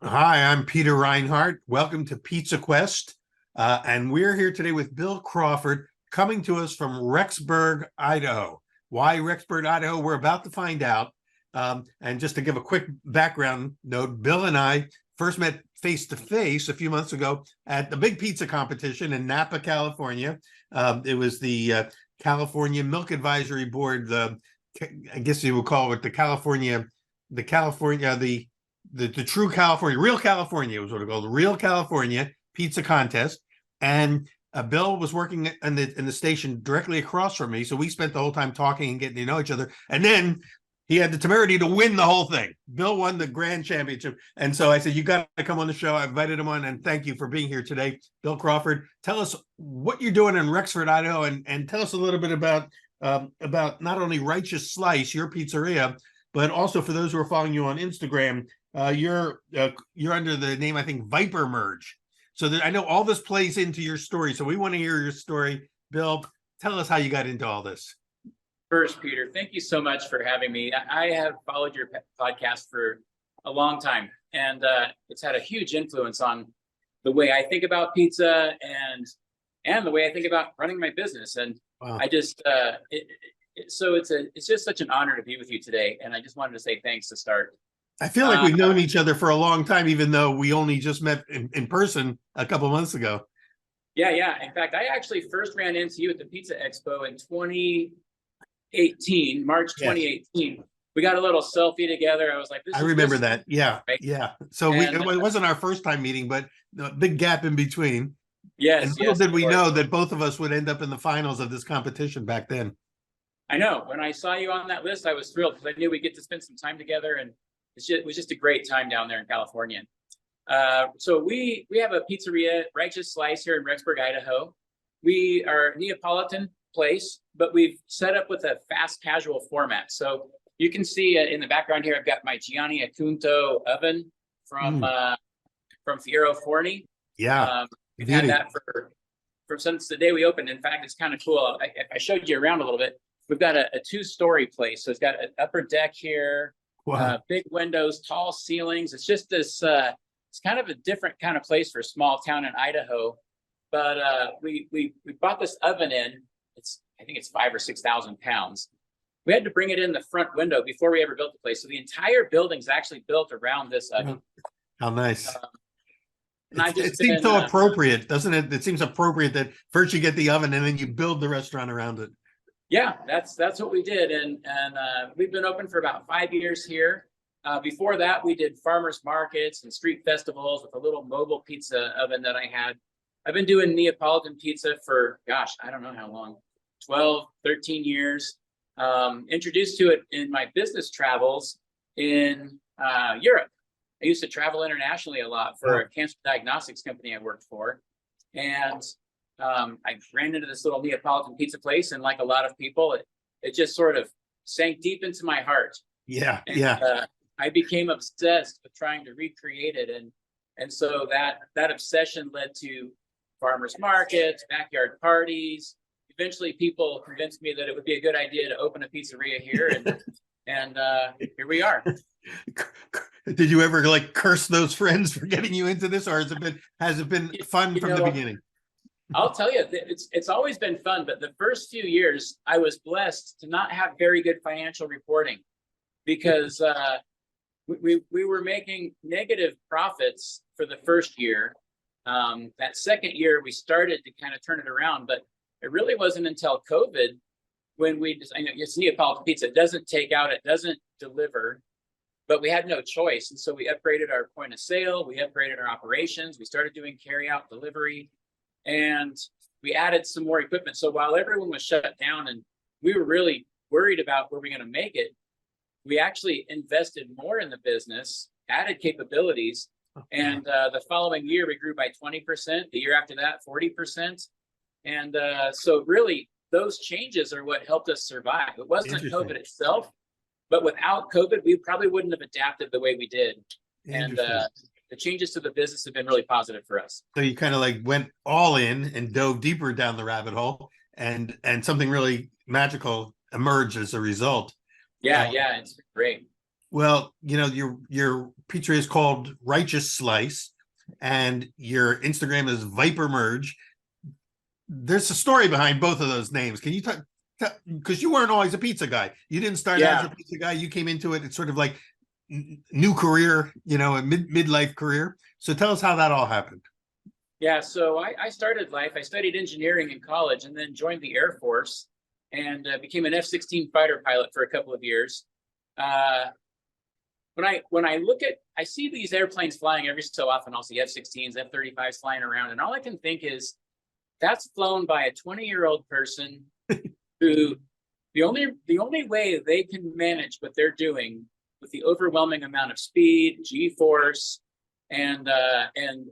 Hi, I'm Peter Reinhardt. Welcome to Pizza Quest. And we're here today with Bill Crawford, coming to us from Rexburg, Idaho. Why Rexburg, Idaho? We're about to find out. And just to give a quick background note, Bill and I first met face to face a few months ago at the big pizza competition in Napa, California. It was the California Milk Advisory Board. I guess you would call it the true California, real California was what it called, the real California pizza contest. And Bill was working in the station directly across from me. So we spent the whole time talking and getting to know each other. And then he had the temerity to win the whole thing. Bill won the grand championship. And so I said, you got to come on the show. I invited him on, and thank you for being here today. Bill Crawford, tell us what you're doing in Rexford, Idaho, and tell us a little bit about not only Righteous Slice, your pizzeria, but also for those who are following you on Instagram, you're under the name, I think, Viper Merge. So I know all this plays into your story. So we want to hear your story. Bill, tell us how you got into all this. First, Peter, thank you so much for having me. I have followed your podcast for a long time, and it's had a huge influence on the way I think about pizza and the way I think about running my business. And wow. I just it's just such an honor to be with you today. And I just wanted to say thanks to start. I feel like we've known each other for a long time, even though we only just met in person a couple of months ago. Yeah. In fact, I actually first ran into you at the Pizza Expo in 2018, March 2018. Yes. We got a little selfie together. I was like, I remember that. Yeah. Right? Yeah. So it wasn't our first time meeting, but a big gap in between. Yes. And little did we know that both of us would end up in the finals of this competition back then. I know. When I saw you on that list, I was thrilled because I knew we'd get to spend some time together, and it was just a great time down there in California. So we have a pizzeria, Righteous Slice, here in Rexburg, Idaho. We are a Neapolitan place, but we've set up with a fast casual format. So you can see in the background here, I've got my Gianni Acunto oven from Fiero Forni. Yeah, we've had that for since the day we opened. In fact, it's kind of cool. I showed you around a little bit. We've got a two-story place, so it's got an upper deck here. Wow. Big windows, tall ceilings. It's just this, it's kind of a different kind of place for a small town in Idaho. But we bought this oven in. I think it's 5,000 or 6,000 pounds. We had to bring it in the front window before we ever built the place. So the entire building's actually built around this oven. How nice. It seems so appropriate, doesn't it? It seems appropriate that first you get the oven and then you build the restaurant around it. Yeah, that's what we did, and we've been open for about 5 years here. Before that, we did farmers markets and street festivals with a little mobile pizza oven that I had. I've been doing Neapolitan pizza for, gosh, I don't know how long, 12, 13 years. Introduced to it in my business travels in Europe. I used to travel internationally a lot for a cancer diagnostics company I worked for, and I ran into this little Neapolitan pizza place, and like a lot of people, it just sort of sank deep into my heart. Yeah, I became obsessed with trying to recreate it, and so that obsession led to farmers markets, backyard parties. Eventually, people convinced me that it would be a good idea to open a pizzeria here, and here we are. Did you ever curse those friends for getting you into this, or has it been fun from the beginning? I'll tell you, it's always been fun, but the first few years, I was blessed to not have very good financial reporting because we were making negative profits for the first year. That second year, we started to kind of turn it around, but it really wasn't until COVID when it's Neapolitan pizza. It doesn't take out, it doesn't deliver, but we had no choice. And so we upgraded our point of sale, we upgraded our operations, we started doing carry out delivery, and we added some more equipment. So while everyone was shut down and we were really worried about where we're going to make it, we actually invested more in the business, added capabilities, and the following year we grew by 20%. The year after that, 40%. And so really, those changes are what helped us survive. It wasn't COVID itself, but without COVID, we probably wouldn't have adapted the way we did. And the changes to the business have been really positive for us. So you kind of went all in and dove deeper down the rabbit hole, and something really magical emerged as a result. Yeah, it's great. Well, your pizzeria is called Righteous Slice, and your Instagram is Viper Merge. There's a story behind both of those names. Can you talk? Because you weren't always a pizza guy. You didn't start out as a pizza guy. You came into it. It's sort of like new career, a midlife career. So tell us how that all happened. Yeah, so I started life. I studied engineering in college and then joined the Air Force and became an F-16 fighter pilot for a couple of years. When I look at, I see these airplanes flying every so often. I'll see F-16s, F-35s flying around, and all I can think is that's flown by a 20-year-old person who the only way they can manage what they're doing with the overwhelming amount of speed, G-force, and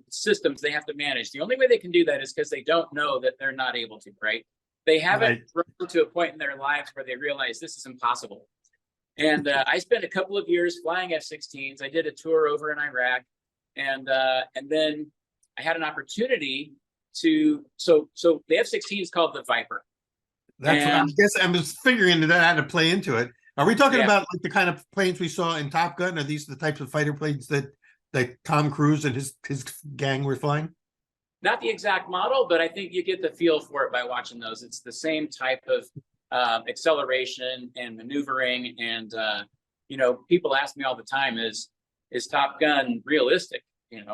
systems they have to manage. The only way they can do that is because they don't know that they're not able to, right? They haven't grown to a point in their lives where they realize this is impossible. And I spent a couple of years flying F-16s. I did a tour over in Iraq, and then I had an opportunity to. So the F-16 is called the Viper. That's what I guess I was figuring that had to play into it. Are we talking about like the kind of planes we saw in Top Gun? Are these the types of fighter planes that Tom Cruise and his gang were flying? Not the exact model, but I think you get the feel for it by watching those. It's the same type of acceleration and maneuvering, and people ask me all the time, is Top Gun realistic? And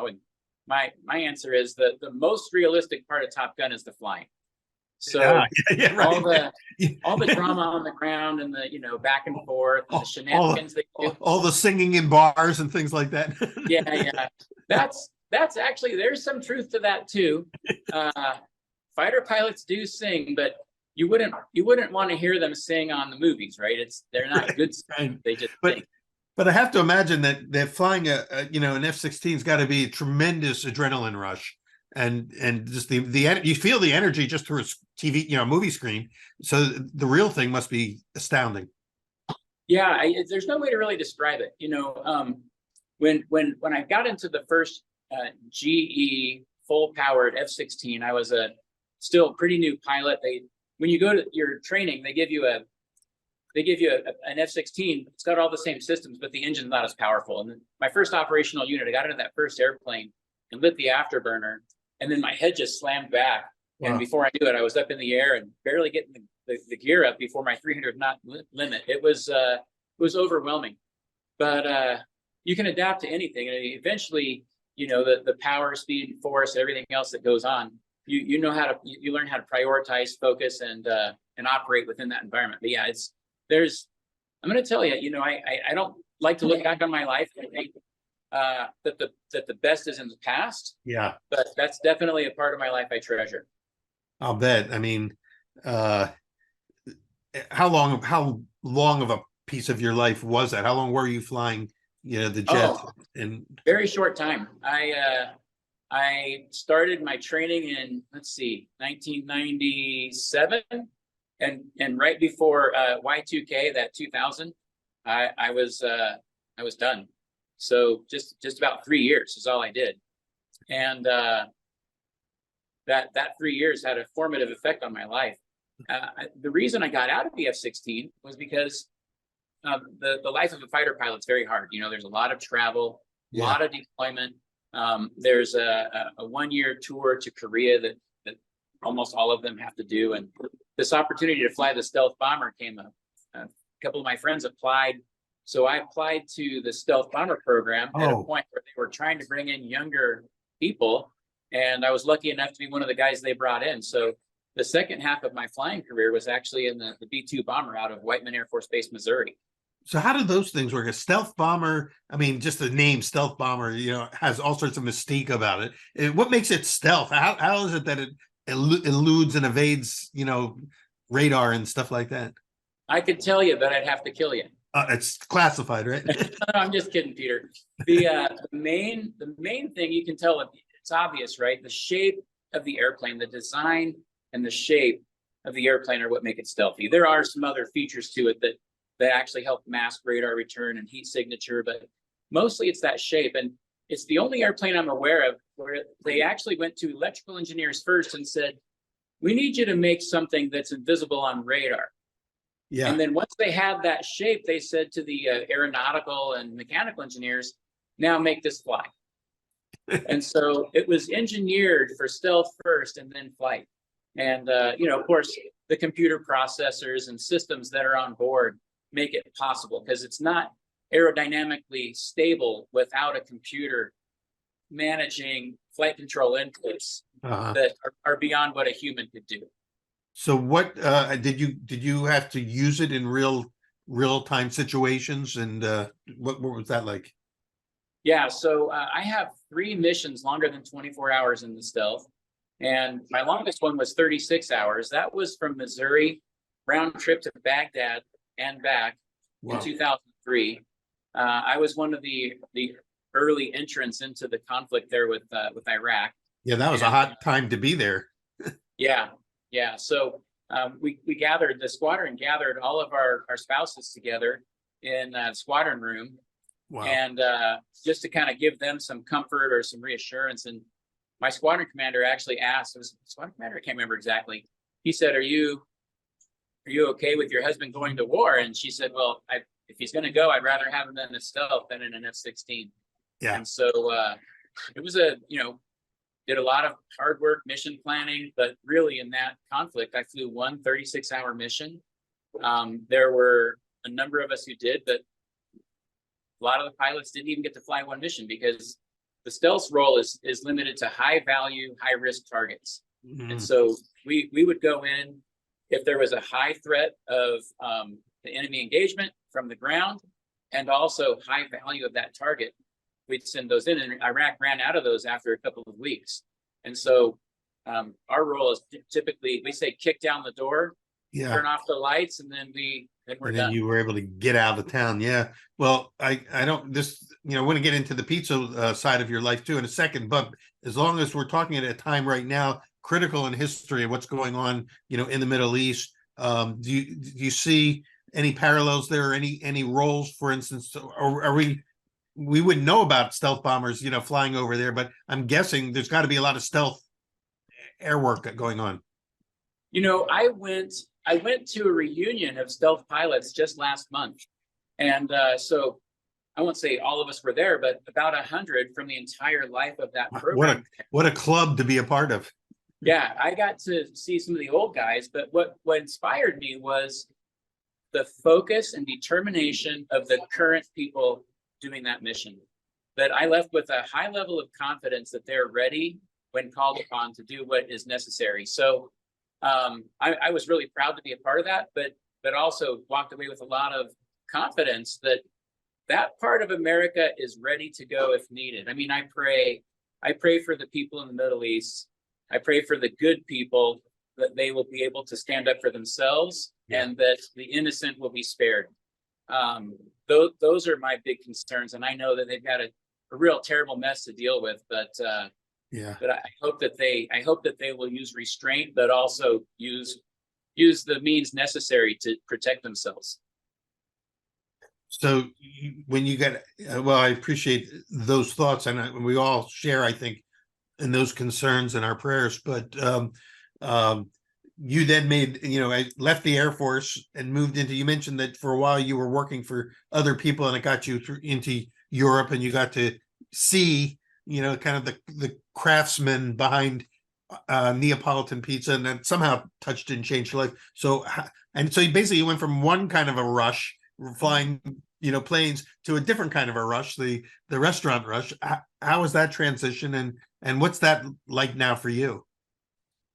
my answer is that the most realistic part of Top Gun is the flying. So right. all the drama on the ground and the back and forth, and the shenanigans all the singing in bars and things like that. yeah. That's actually, there's some truth to that too. Fighter pilots do sing, but you wouldn't want to hear them sing on the movies, right? They're not good singers. They just sing. But I have to imagine that flying an F-16 has got to be a tremendous adrenaline rush, and just the you feel the energy just through a TV, movie screen. So the real thing must be astounding. Yeah, there's no way to really describe it. When I got into the first GE full-powered F-16, I was a still pretty new pilot. When you go to your training, they give you an F-16. It's got all the same systems, but the engine's not as powerful. And my first operational unit, I got into that first airplane and lit the afterburner, and then my head just slammed back. Wow. And before I knew it, I was up in the air and barely getting the gear up before my 300 knot limit. It was overwhelming, but you can adapt to anything, and eventually, the power, speed, force, everything else that goes on, you learn how to prioritize, focus, and operate within that environment. But yeah, I'm going to tell you, I don't like to look back on my life and think that the best is in the past. Yeah, but that's definitely a part of my life I treasure. I'll bet. I mean, how long of a piece of your life was that? How long were you flying, the jet? And very short time. I started my training in, 1997, and right before Y2K, that 2000, I was done. So just about 3 years is all I did, and that 3 years had a formative effect on my life. The reason I got out of the F-16 was because the life of a fighter pilot is very hard. There's a lot of travel, a lot of deployment. There's a 1-year tour to Korea that almost all of them have to do. And this opportunity to fly the stealth bomber came up. A couple of my friends applied. So I applied to the stealth bomber program at a point where they were trying to bring in younger people. And I was lucky enough to be one of the guys they brought in. So the second half of my flying career was actually in the B-2 bomber out of Whiteman Air Force Base, Missouri. So how do those things work? A stealth bomber, I mean, just the name stealth bomber, has all sorts of mystique about it. What makes it stealth? How is it that it eludes and evades, radar and stuff like that? I could tell you, but I'd have to kill you. It's classified, right? No, I'm just kidding, Peter. The main thing you can tell, it's obvious, right? The shape of the airplane, the design and the shape of the airplane are what make it stealthy. There are some other features to it that actually help mask radar return and heat signature, but mostly it's that shape. And it's the only airplane I'm aware of where they actually went to electrical engineers first and said, we need you to make something that's invisible on radar. Yeah. And then once they had that shape, they said to the aeronautical and mechanical engineers, now make this fly. And so it was engineered for stealth first and then flight. And, of course, the computer processors and systems that are on board make it possible, because it's not aerodynamically stable without a computer managing flight control inputs that are beyond what a human could do. So what did you have to use it in real time situations, and what was that like? Yeah, so I have 3 missions longer than 24 hours in the stealth, and my longest one was 36 hours. That was from Missouri, round trip to Baghdad and back in 2003. I was one of the early entrants into the conflict there with Iraq. Yeah, that was a hot time to be there. Yeah. So we gathered, the squadron gathered all of our spouses together in the squadron room. Wow. And just to kind of give them some comfort or some reassurance. And my squadron commander actually asked, it was squadron commander, I can't remember exactly. He said, are you okay with your husband going to war? And she said, well, if he's going to go, I'd rather have him in a stealth than in an F-16. Yeah. And so it was did a lot of hard work, mission planning, but really in that conflict, I flew one 36-hour mission. There were a number of us who did, but a lot of the pilots didn't even get to fly one mission, because the stealth role is limited to high value, high risk targets. And so we would go in if there was a high threat of the enemy engagement from the ground, and also high value of that target. We'd send those in, and Iraq ran out of those after a couple of weeks. And so our role is typically, we say, kick down the door, turn off the lights, and then we're done. You were able to get out of town. Yeah. Well, I don't want to get into the pizza side of your life too in a second, but as long as we're talking at a time right now critical in history of what's going on, in the Middle East, do you see any parallels there, or any roles, for instance, or are we wouldn't know about stealth bombers, flying over there, but I'm guessing there's got to be a lot of stealth air work going on. I went to a reunion of stealth pilots just last month. And so I won't say all of us were there, but about 100 from the entire life of that program. What a club to be a part of. Yeah, I got to see some of the old guys, but what inspired me was the focus and determination of the current people doing that mission. That I left with a high level of confidence that they're ready when called upon to do what is necessary. So I was really proud to be a part of that, but also walked away with a lot of confidence that part of America is ready to go if needed. I mean, I pray for the people in the Middle East. I pray for the good people, that they will be able to stand up for themselves, and that the innocent will be spared. Those are my big concerns, and I know that they've got a real terrible mess to deal with, but I hope that they will use restraint, but also use the means necessary to protect themselves. So when you get, I appreciate those thoughts, and we all share, I think, in those concerns and our prayers. But you then I left the Air Force and moved into. You mentioned that for a while you were working for other people, and it got you into Europe, and you got to see, kind of the craftsmen behind Neapolitan pizza, and that somehow touched and changed your life. So you basically went from one kind of a rush, flying planes, to a different kind of a rush, the restaurant rush. How was that transition, and what's that like now for you?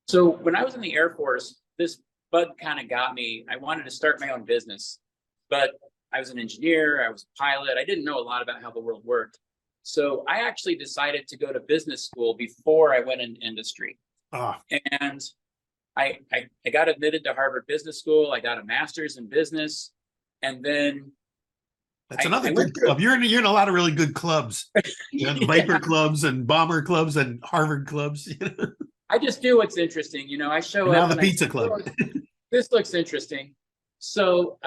So when I was in the Air Force, this bug kind of got me. I wanted to start my own business, but I was an engineer, I was a pilot, I didn't know a lot about how the world worked. So I actually decided to go to business school before I went in industry. And I got admitted to Harvard Business School. I got a master's in business. And then that's another good club. You're in a lot of really good clubs. The Viper clubs and bomber clubs and Harvard clubs. I just do what's interesting. I show up. Now the pizza club. This looks interesting. So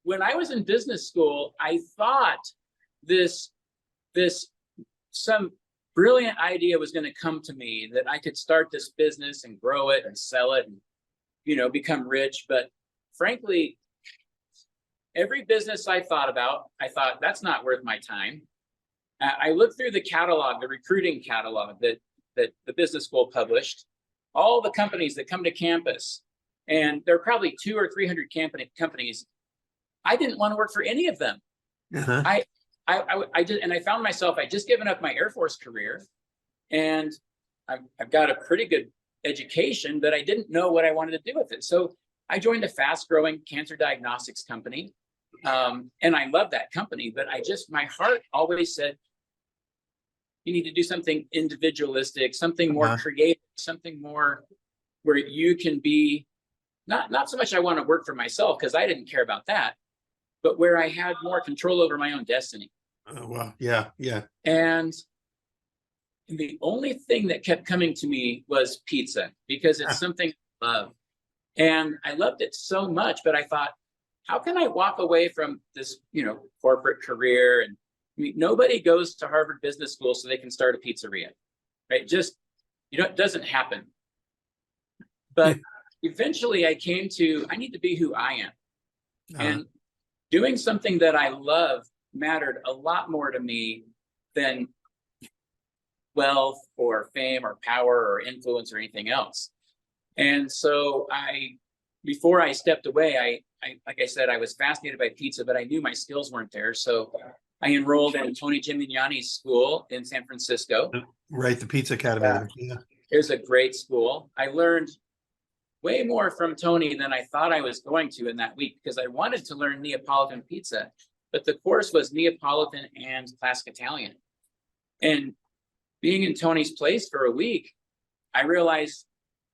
when I was in business school, I thought some brilliant idea was going to come to me, that I could start this business and grow it and sell it and become rich. But frankly, every business I thought about, I thought that's not worth my time. I looked through the catalog, the recruiting catalog that the business school published, all the companies that come to campus, and there are probably 200 or 300 companies. I didn't want to work for any of them. Uh-huh. I found myself, I'd just given up my Air Force career, and I've got a pretty good education, but I didn't know what I wanted to do with it. So I joined a fast growing cancer diagnostics company. And I love that company, but my heart always said, you need to do something individualistic, something more creative, something more where you can be, not so much I want to work for myself, because I didn't care about that, but where I had more control over my own destiny. Oh, wow. Yeah. Yeah. And the only thing that kept coming to me was pizza, because it's something I love. And I loved it so much, but I thought, how can I walk away from this, corporate career? And I mean, nobody goes to Harvard Business School so they can start a pizzeria, right? Just, it doesn't happen. But eventually I came to, I need to be who I am. And doing something that I love mattered a lot more to me than wealth or fame or power or influence or anything else. And so before I stepped away, like I said, I was fascinated by pizza, but I knew my skills weren't there. So I enrolled in Tony Gimignani's school in San Francisco. Right, the Pizza Academy. Yeah. It was a great school. I learned way more from Tony than I thought I was going to in that week, because I wanted to learn Neapolitan pizza, but the course was Neapolitan and classic Italian. And being in Tony's place for a week, I realized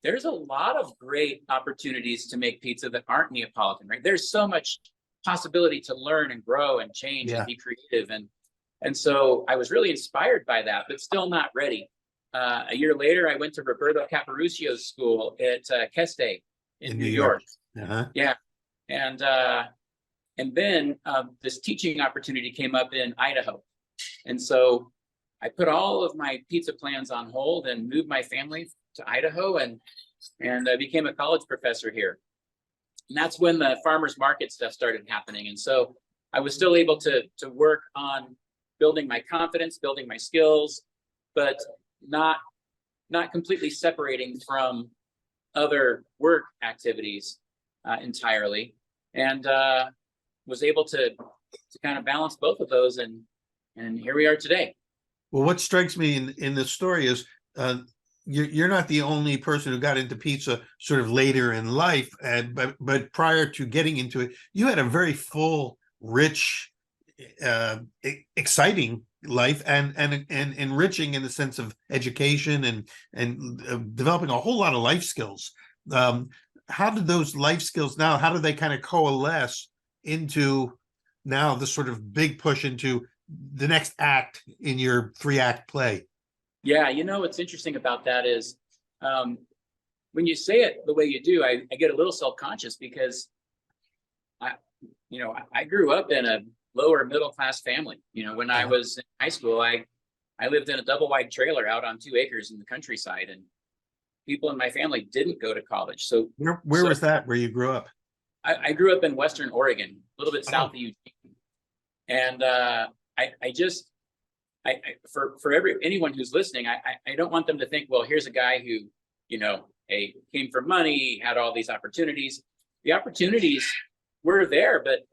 there's a lot of great opportunities to make pizza that aren't Neapolitan, right? There's so much possibility to learn and grow and change and be creative. And so I was really inspired by that, but still not ready. A year later, I went to Roberto Caparuccio's school at Keste in New York. Yeah. And then this teaching opportunity came up in Idaho. And so I put all of my pizza plans on hold and moved my family to Idaho and I became a college professor here. And that's when the farmers market stuff started happening. And so I was still able to work on building my confidence, building my skills, but not completely separating from other work activities entirely. And was able to kind of balance both of those. And here we are today. Well, what strikes me in this story is you're not the only person who got into pizza sort of later in life, but prior to getting into it, you had a very full, rich, exciting life and enriching in the sense of education and developing a whole lot of life skills. How did those life skills now, how do they kind of coalesce into now the sort of big push into the next act in your 3-act play? Yeah, what's interesting about that is when you say it the way you do, I get a little self-conscious because I grew up in a lower middle class family. When I was in high school, I lived in a double wide trailer out on 2 acres in the countryside, and people in my family didn't go to college. So where was that where you grew up? I grew up in Western Oregon, a little bit south of Eugene. And for anyone who's listening, I don't want them to think, well, here's a guy who, came from money, had all these opportunities. The opportunities were there, but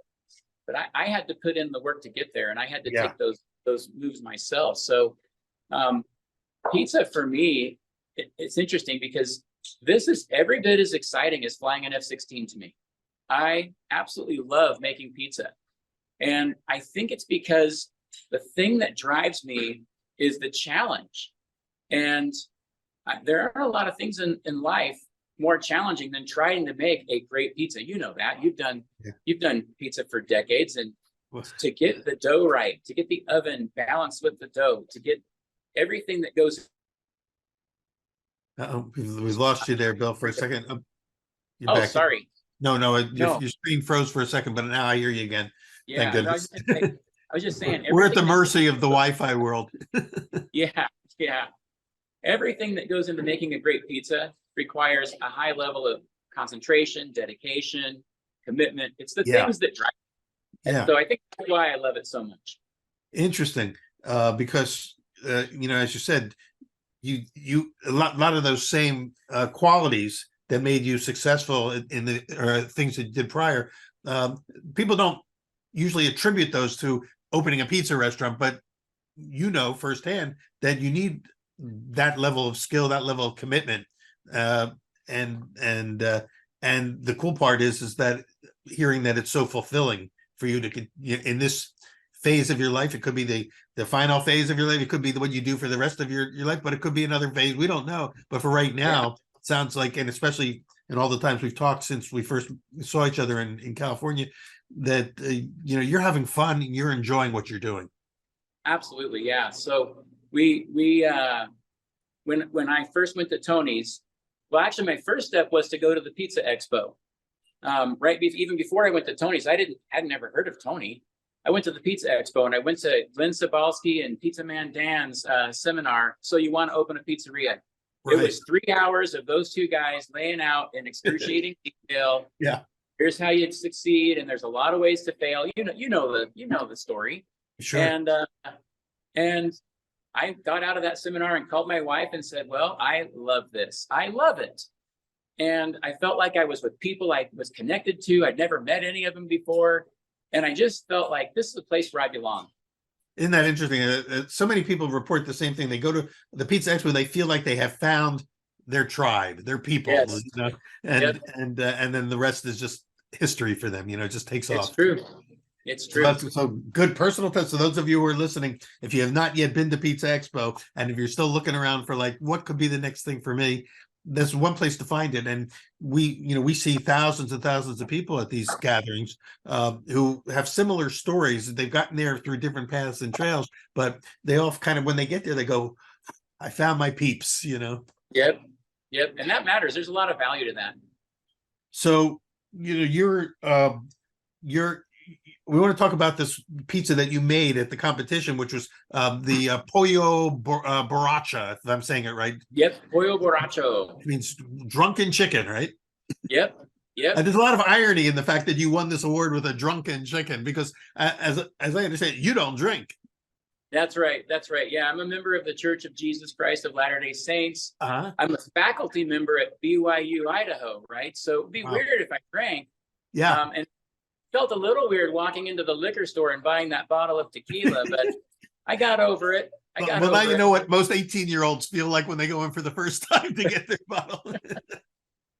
I had to put in the work to get there, and I had to take those moves myself. So pizza for me, it's interesting because this is every bit as exciting as flying an F-16 to me. I absolutely love making pizza. And I think it's because the thing that drives me is the challenge. And there aren't a lot of things in life more challenging than trying to make a great pizza. You know that. You've done pizza for decades, and to get the dough right, to get the oven balanced with the dough, to get everything that goes. We've lost you there, Bill, for a second. Oh, back. Sorry. No, your screen froze for a second, but now I hear you again. Yeah, thank goodness. I was just saying. We're at the mercy of the Wi-Fi world. Yeah. Everything that goes into making a great pizza requires a high level of concentration, dedication, commitment. It's the things that drive. And Yeah. so I think that's why I love it so much. Interesting. Because as you said, a lot of those same qualities that made you successful in the things that you did prior. People don't usually attribute those to opening a pizza restaurant, but firsthand that you need that level of skill, that level of commitment. And the cool part is that hearing that it's so fulfilling for you to in this phase of your life. It could be the final phase of your life. It could be what you do for the rest of your life, but it could be another phase. We don't know. But for right now, it sounds like, and especially in all the times we've talked since we first saw each other in California, that you're having fun and you're enjoying what you're doing. Absolutely, yeah. So we when I first went to Tony's, well, actually, my first step was to go to the Pizza Expo. Even before I went to Tony's, hadn't ever heard of Tony. I went to the Pizza Expo and I went to Glenn Sabalski and Pizza Man Dan's seminar. So you want to open a pizzeria? Right. It was 3 hours of those two guys laying out in excruciating detail. Yeah. Here's how you'd succeed, and there's a lot of ways to fail. You know the story. Sure. And I got out of that seminar and called my wife and said, well, I love this. I love it. And I felt like I was with people I was connected to. I'd never met any of them before. And I just felt like this is a place where I belong. Isn't that interesting? So many people report the same thing. They go to the Pizza Expo, they feel like they have found their tribe, their people, yes. And then the rest is just history for them. It just takes off. It's true. It's true. So good personal test. So those of you who are listening, if you have not yet been to Pizza Expo, and if you're still looking around for like, what could be the next thing for me, there's one place to find it. And we see thousands and thousands of people at these gatherings who have similar stories. They've gotten there through different paths and trails, but they all kind of, when they get there, they go, I found my peeps, Yep. And that matters. There's a lot of value to that. So, we want to talk about this pizza that you made at the competition, which was the pollo borracha, if I'm saying it right. Yep, pollo borracho. It means drunken chicken, right? Yep. And there's a lot of irony in the fact that you won this award with a drunken chicken, because as I understand, you don't drink. That's right. Yeah, I'm a member of the Church of Jesus Christ of Latter-day Saints. Uh-huh. I'm a faculty member at BYU, Idaho, right? So it'd be weird if I drank. Yeah. And felt a little weird walking into the liquor store and buying that bottle of tequila, but I got over it. Now you know what most 18-year-olds feel like when they go in for the first time to get their bottle.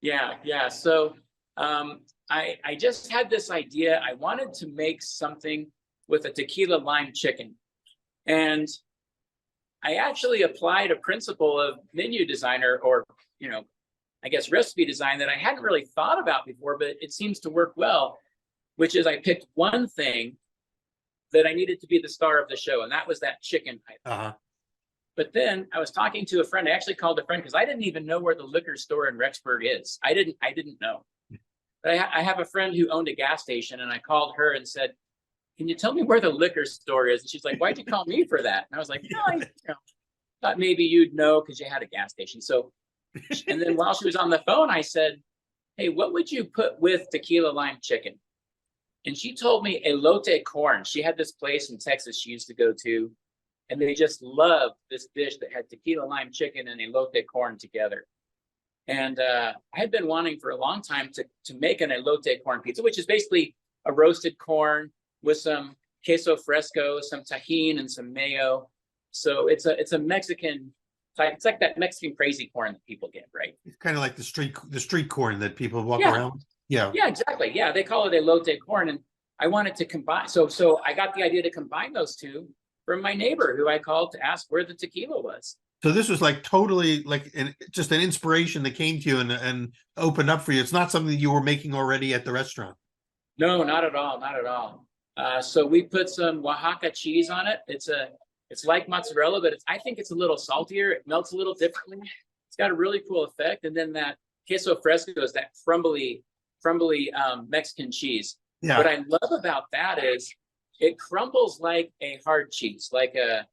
Yeah. So I just had this idea. I wanted to make something with a tequila lime chicken. And I actually applied a principle of menu designer, or, I guess recipe design, that I hadn't really thought about before, but it seems to work well, which is I picked one thing that I needed to be the star of the show, and that was that chicken item. Uh-huh. But then I was talking to a friend. I actually called a friend because I didn't even know where the liquor store in Rexburg is. I didn't know. But I have a friend who owned a gas station, and I called her and said, can you tell me where the liquor store is? And she's like, why'd you call me for that? And I was like, no, I thought maybe you'd know because you had a gas station. So, and then while she was on the phone, I said, hey, what would you put with tequila lime chicken? And she told me elote corn. She had this place in Texas she used to go to, and they just loved this dish that had tequila lime chicken and elote corn together. And I had been wanting for a long time to make an elote corn pizza, which is basically a roasted corn with some queso fresco, some tahini, and some mayo. So it's a Mexican type. It's like that Mexican crazy corn that people get, right? It's kind of like the street corn that people walk around. Yeah, exactly. Yeah, they call it elote corn, and I wanted to combine. So I got the idea to combine those two from my neighbor, who I called to ask where the tequila was. So this was like totally like just an inspiration that came to you and opened up for you. It's not something that you were making already at the restaurant. No, not at all. Not at all. So we put some Oaxaca cheese on it. It's like mozzarella, but I think it's a little saltier. It melts a little differently. It's got a really cool effect. And then that queso fresco is that crumbly Mexican cheese. Yeah. What I love about that is it crumbles like a hard cheese, like a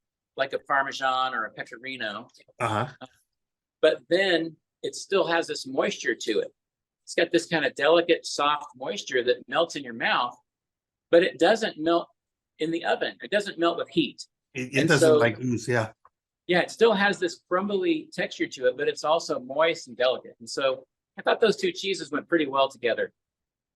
Parmesan or a Pecorino. Uh-huh. But then it still has this moisture to it. It's got this kind of delicate, soft moisture that melts in your mouth. but it doesn't melt in the oven. It doesn't melt with heat. It And doesn't so, like ooze, yeah. yeah, it still has this crumbly texture to it, but it's also moist and delicate. And so I thought those two cheeses went pretty well together.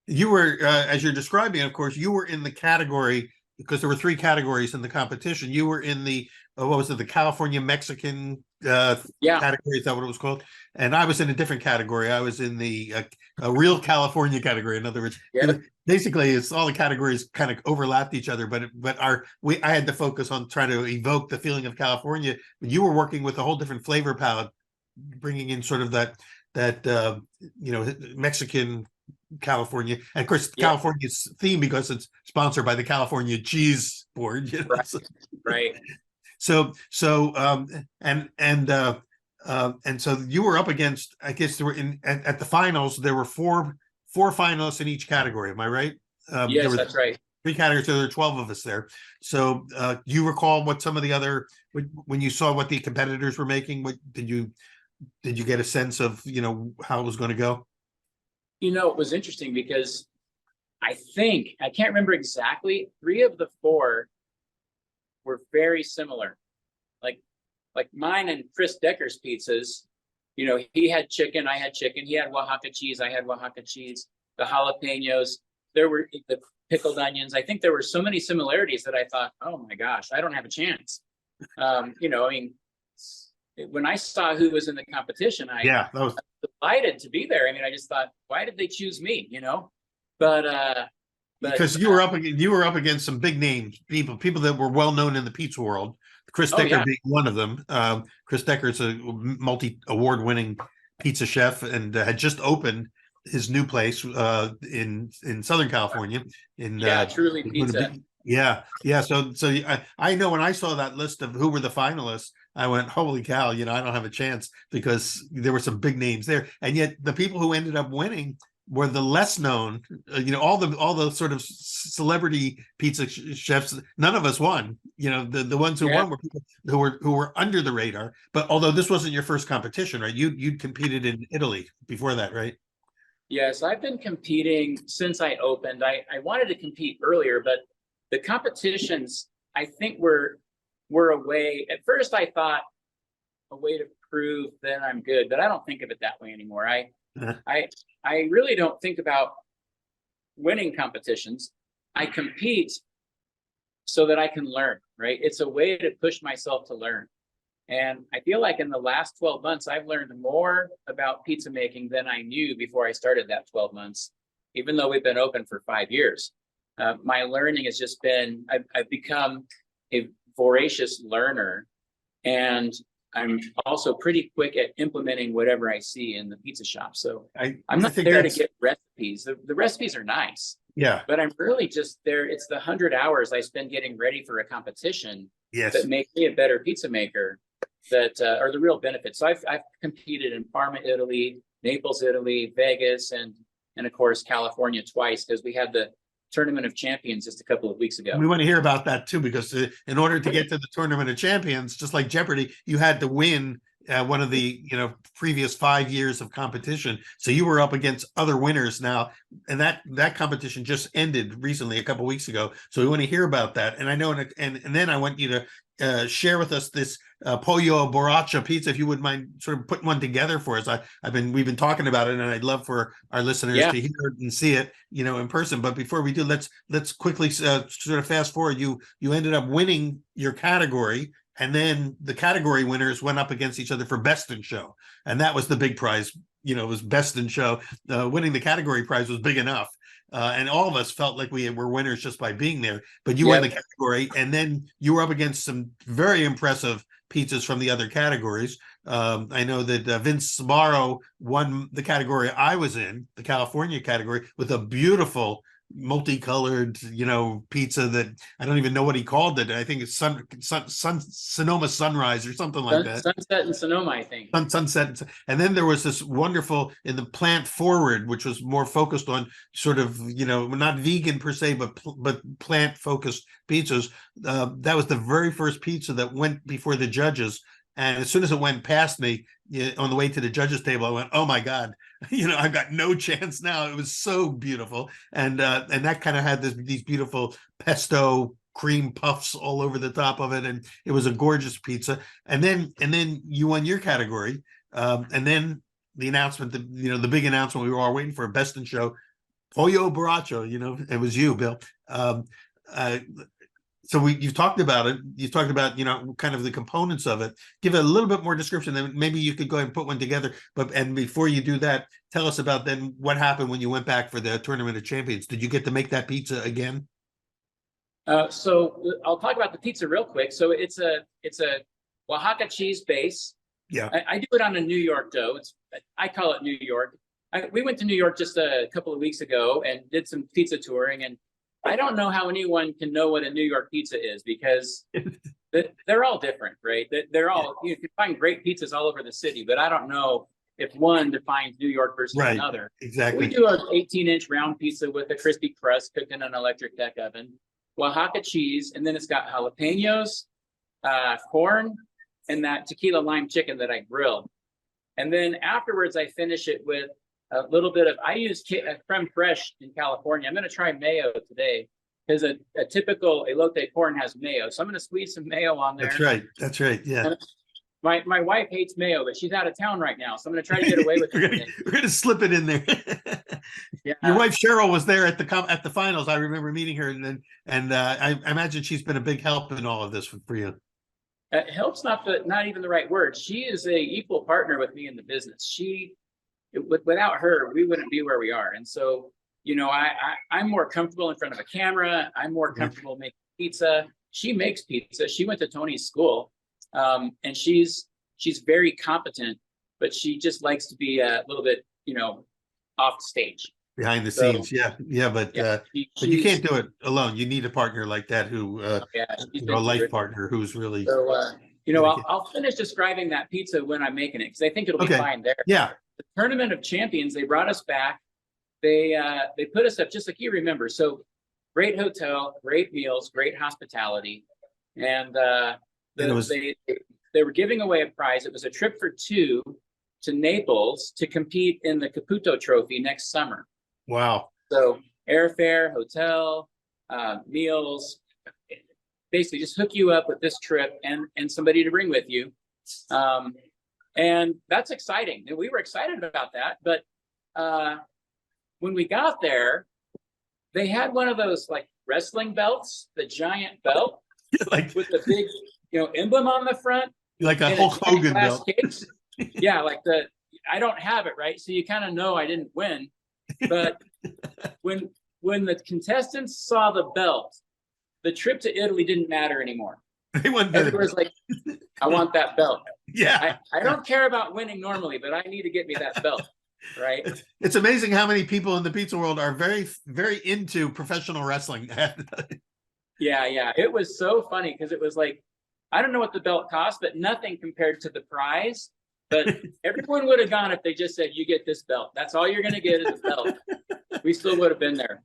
You were, as you're describing, of course, you were in the category, because there were 3 categories in the competition. You were in the, what was it, the California Mexican Yeah, category, is that what it was called? And I was in a different category. I was in the a real California category. In other words, yeah, basically, it's all the categories kind of overlapped each other, but I had to focus on trying to evoke the feeling of California. You were working with a whole different flavor palette, bringing in sort of that Mexican California, and of course yeah, California's theme, because it's sponsored by the California Cheese Board. right, right. And so you were up against, I guess there were at the finals, there were four finalists in each category. Am I right? There Yes, were that's right. 3 categories, so there were 12 of us there. So you recall what some of the other, when you saw what the competitors were making, what did you get a sense of, how it was going to go? It was interesting because I can't remember exactly, 3 of the 4 were very similar. Like mine and Chris Decker's pizzas, he had chicken, I had chicken. He had Oaxaca cheese, I had Oaxaca cheese. The jalapenos, there were the pickled onions. I think there were so many similarities that I thought, oh my gosh, I don't have a chance. When I saw who was in the competition, Yeah, that was delighted to be there. I just thought, why did they choose me? But because you were up against some big names, people that were well known in the pizza world. Chris Decker yeah, being one of them. Chris Decker's a multi-award-winning pizza chef, and had just opened his new place in Southern California. Truly Pizza. Yeah. So I know when I saw that list of who were the finalists, I went, holy cow! I don't have a chance, because there were some big names there, and yet the people who ended up winning were the less known. All the sort of celebrity pizza chefs. None of us won. The ones who won were people who were under the radar. But although this wasn't your first competition, right? You'd competed in Italy before that, right? Yes, I've been competing since I opened. I wanted to compete earlier, but the competitions, I think, were a way. At first, I thought a way to prove that I'm good, but I don't think of it that way anymore. I really don't think about winning competitions. I compete so that I can learn, right? It's a way to push myself to learn. And I feel like in the last 12 months, I've learned more about pizza making than I knew before I started that 12 months, even though we've been open for 5 years. My learning has just been, I've become a voracious learner, and I'm also pretty quick at implementing whatever I see in the pizza shop. So I'm not there to get recipes. The recipes are nice. Yeah. But I'm really just there. It's the 100 hours I spend getting ready for a competition that make me a better pizza maker, that are the real benefits. So I've competed in Parma, Italy, Naples, Italy, Vegas, and of course, California twice, because we had the Tournament of Champions just a couple of weeks ago. We want to hear about that too, because in order to get to the Tournament of Champions, just like Jeopardy, you had to win one of the previous 5 years of competition. So you were up against other winners now, and that competition just ended recently, a couple of weeks ago. So we want to hear about that. And I know, and then I want you to share with us this pollo borracha pizza, if you wouldn't mind sort of putting one together for us. We've been talking about it, and I'd love for our listeners to hear it and see it, in person. But before we do, let's quickly sort of fast forward. You ended up winning your category, and then the category winners went up against each other for best in show, and that was the big prize. It was best in show. Winning the category prize was big enough. And all of us felt like we were winners just by being there. But you won the category, and then you were up against some very impressive pizzas from the other categories. I know that Vince Sbarro won the category I was in, the California category, with a beautiful multicolored, pizza that I don't even know what he called it. I think it's Sonoma Sunrise or something like that. Sunset in Sonoma, I think. Sunset. And then there was this wonderful in the Plant Forward, which was more focused on sort of, not vegan per se, but plant focused pizzas. That was the very first pizza that went before the judges. And as soon as it went past me on the way to the judges table, I went, "Oh my God, I've got no chance now." It was so beautiful, and that kind of had these beautiful pesto cream puffs all over the top of it, and it was a gorgeous pizza. And then you won your category, and then the announcement, the big announcement we were all waiting for, Best in Show, Pollo Borracho. It was you, Bill. Uh, so you've talked about it. You talked about, kind of the components of it. Give it a little bit more description, then maybe you could go ahead and put one together. And before you do that, tell us about then what happened when you went back for the Tournament of Champions. Did you get to make that pizza again? So I'll talk about the pizza real quick. So it's a Oaxaca cheese base. Yeah. I do it on a New York dough. I call it New York. We went to New York just a couple of weeks ago and did some pizza touring, and I don't know how anyone can know what a New York pizza is, because they're all different, right? They're all, you can find great pizzas all over the city, but I don't know if one defines New York versus another. Exactly. We do an 18-inch round pizza with a crispy crust cooked in an electric deck oven, Oaxaca cheese, and then it's got jalapenos, corn, and that tequila lime chicken that I grilled. And then afterwards, I finish it with a little bit of, I use creme fraiche in California. I'm going to try mayo today, because a typical elote corn has mayo. So I'm going to squeeze some mayo on there. That's right. Yeah. And my wife hates mayo, but she's out of town right now. So I'm going to try to get away with it. We're going to slip it in there. Yeah. Your wife Cheryl was there at the finals. I remember meeting her, and I imagine she's been a big help in all of this for you. Help's not even the right word. She is a equal partner with me in the business. Without her, we wouldn't be where we are. And so, I'm more comfortable in front of a camera. I'm more comfortable making pizza. She makes pizza. She went to Tony's school, and she's very competent, but she just likes to be a little bit, off the stage. Behind the scenes, but you can't do it alone. You need a partner like that who, a life partner who's really. So, I'll finish describing that pizza when I'm making it, because I think it'll be fine there. Yeah. The Tournament of Champions, they brought us back. They put us up just like you remember. So great hotel, great meals, great hospitality, and they were giving away a prize. It was a trip for two to Naples to compete in the Caputo Trophy next summer. Wow. So airfare, hotel, meals, basically just hook you up with this trip and somebody to bring with you. And that's exciting. And we were excited about that. But when we got there, they had one of those like wrestling belts, the giant belt, like with the big, emblem on the front. Like a Hulk Hogan belt. Yeah, I don't have it, right? So you kind of know I didn't win. But when the contestants saw the belt, the trip to Italy didn't matter anymore. Everyone was like, I want that belt. Yeah. I don't care about winning normally, but I need to get me that belt. Right. It's amazing how many people in the pizza world are very, very into professional wrestling. Yeah. It was so funny, because it was like, I don't know what the belt cost, but nothing compared to the prize. But everyone would have gone if they just said, you get this belt. That's all you're going to get is a belt. We still would have been there.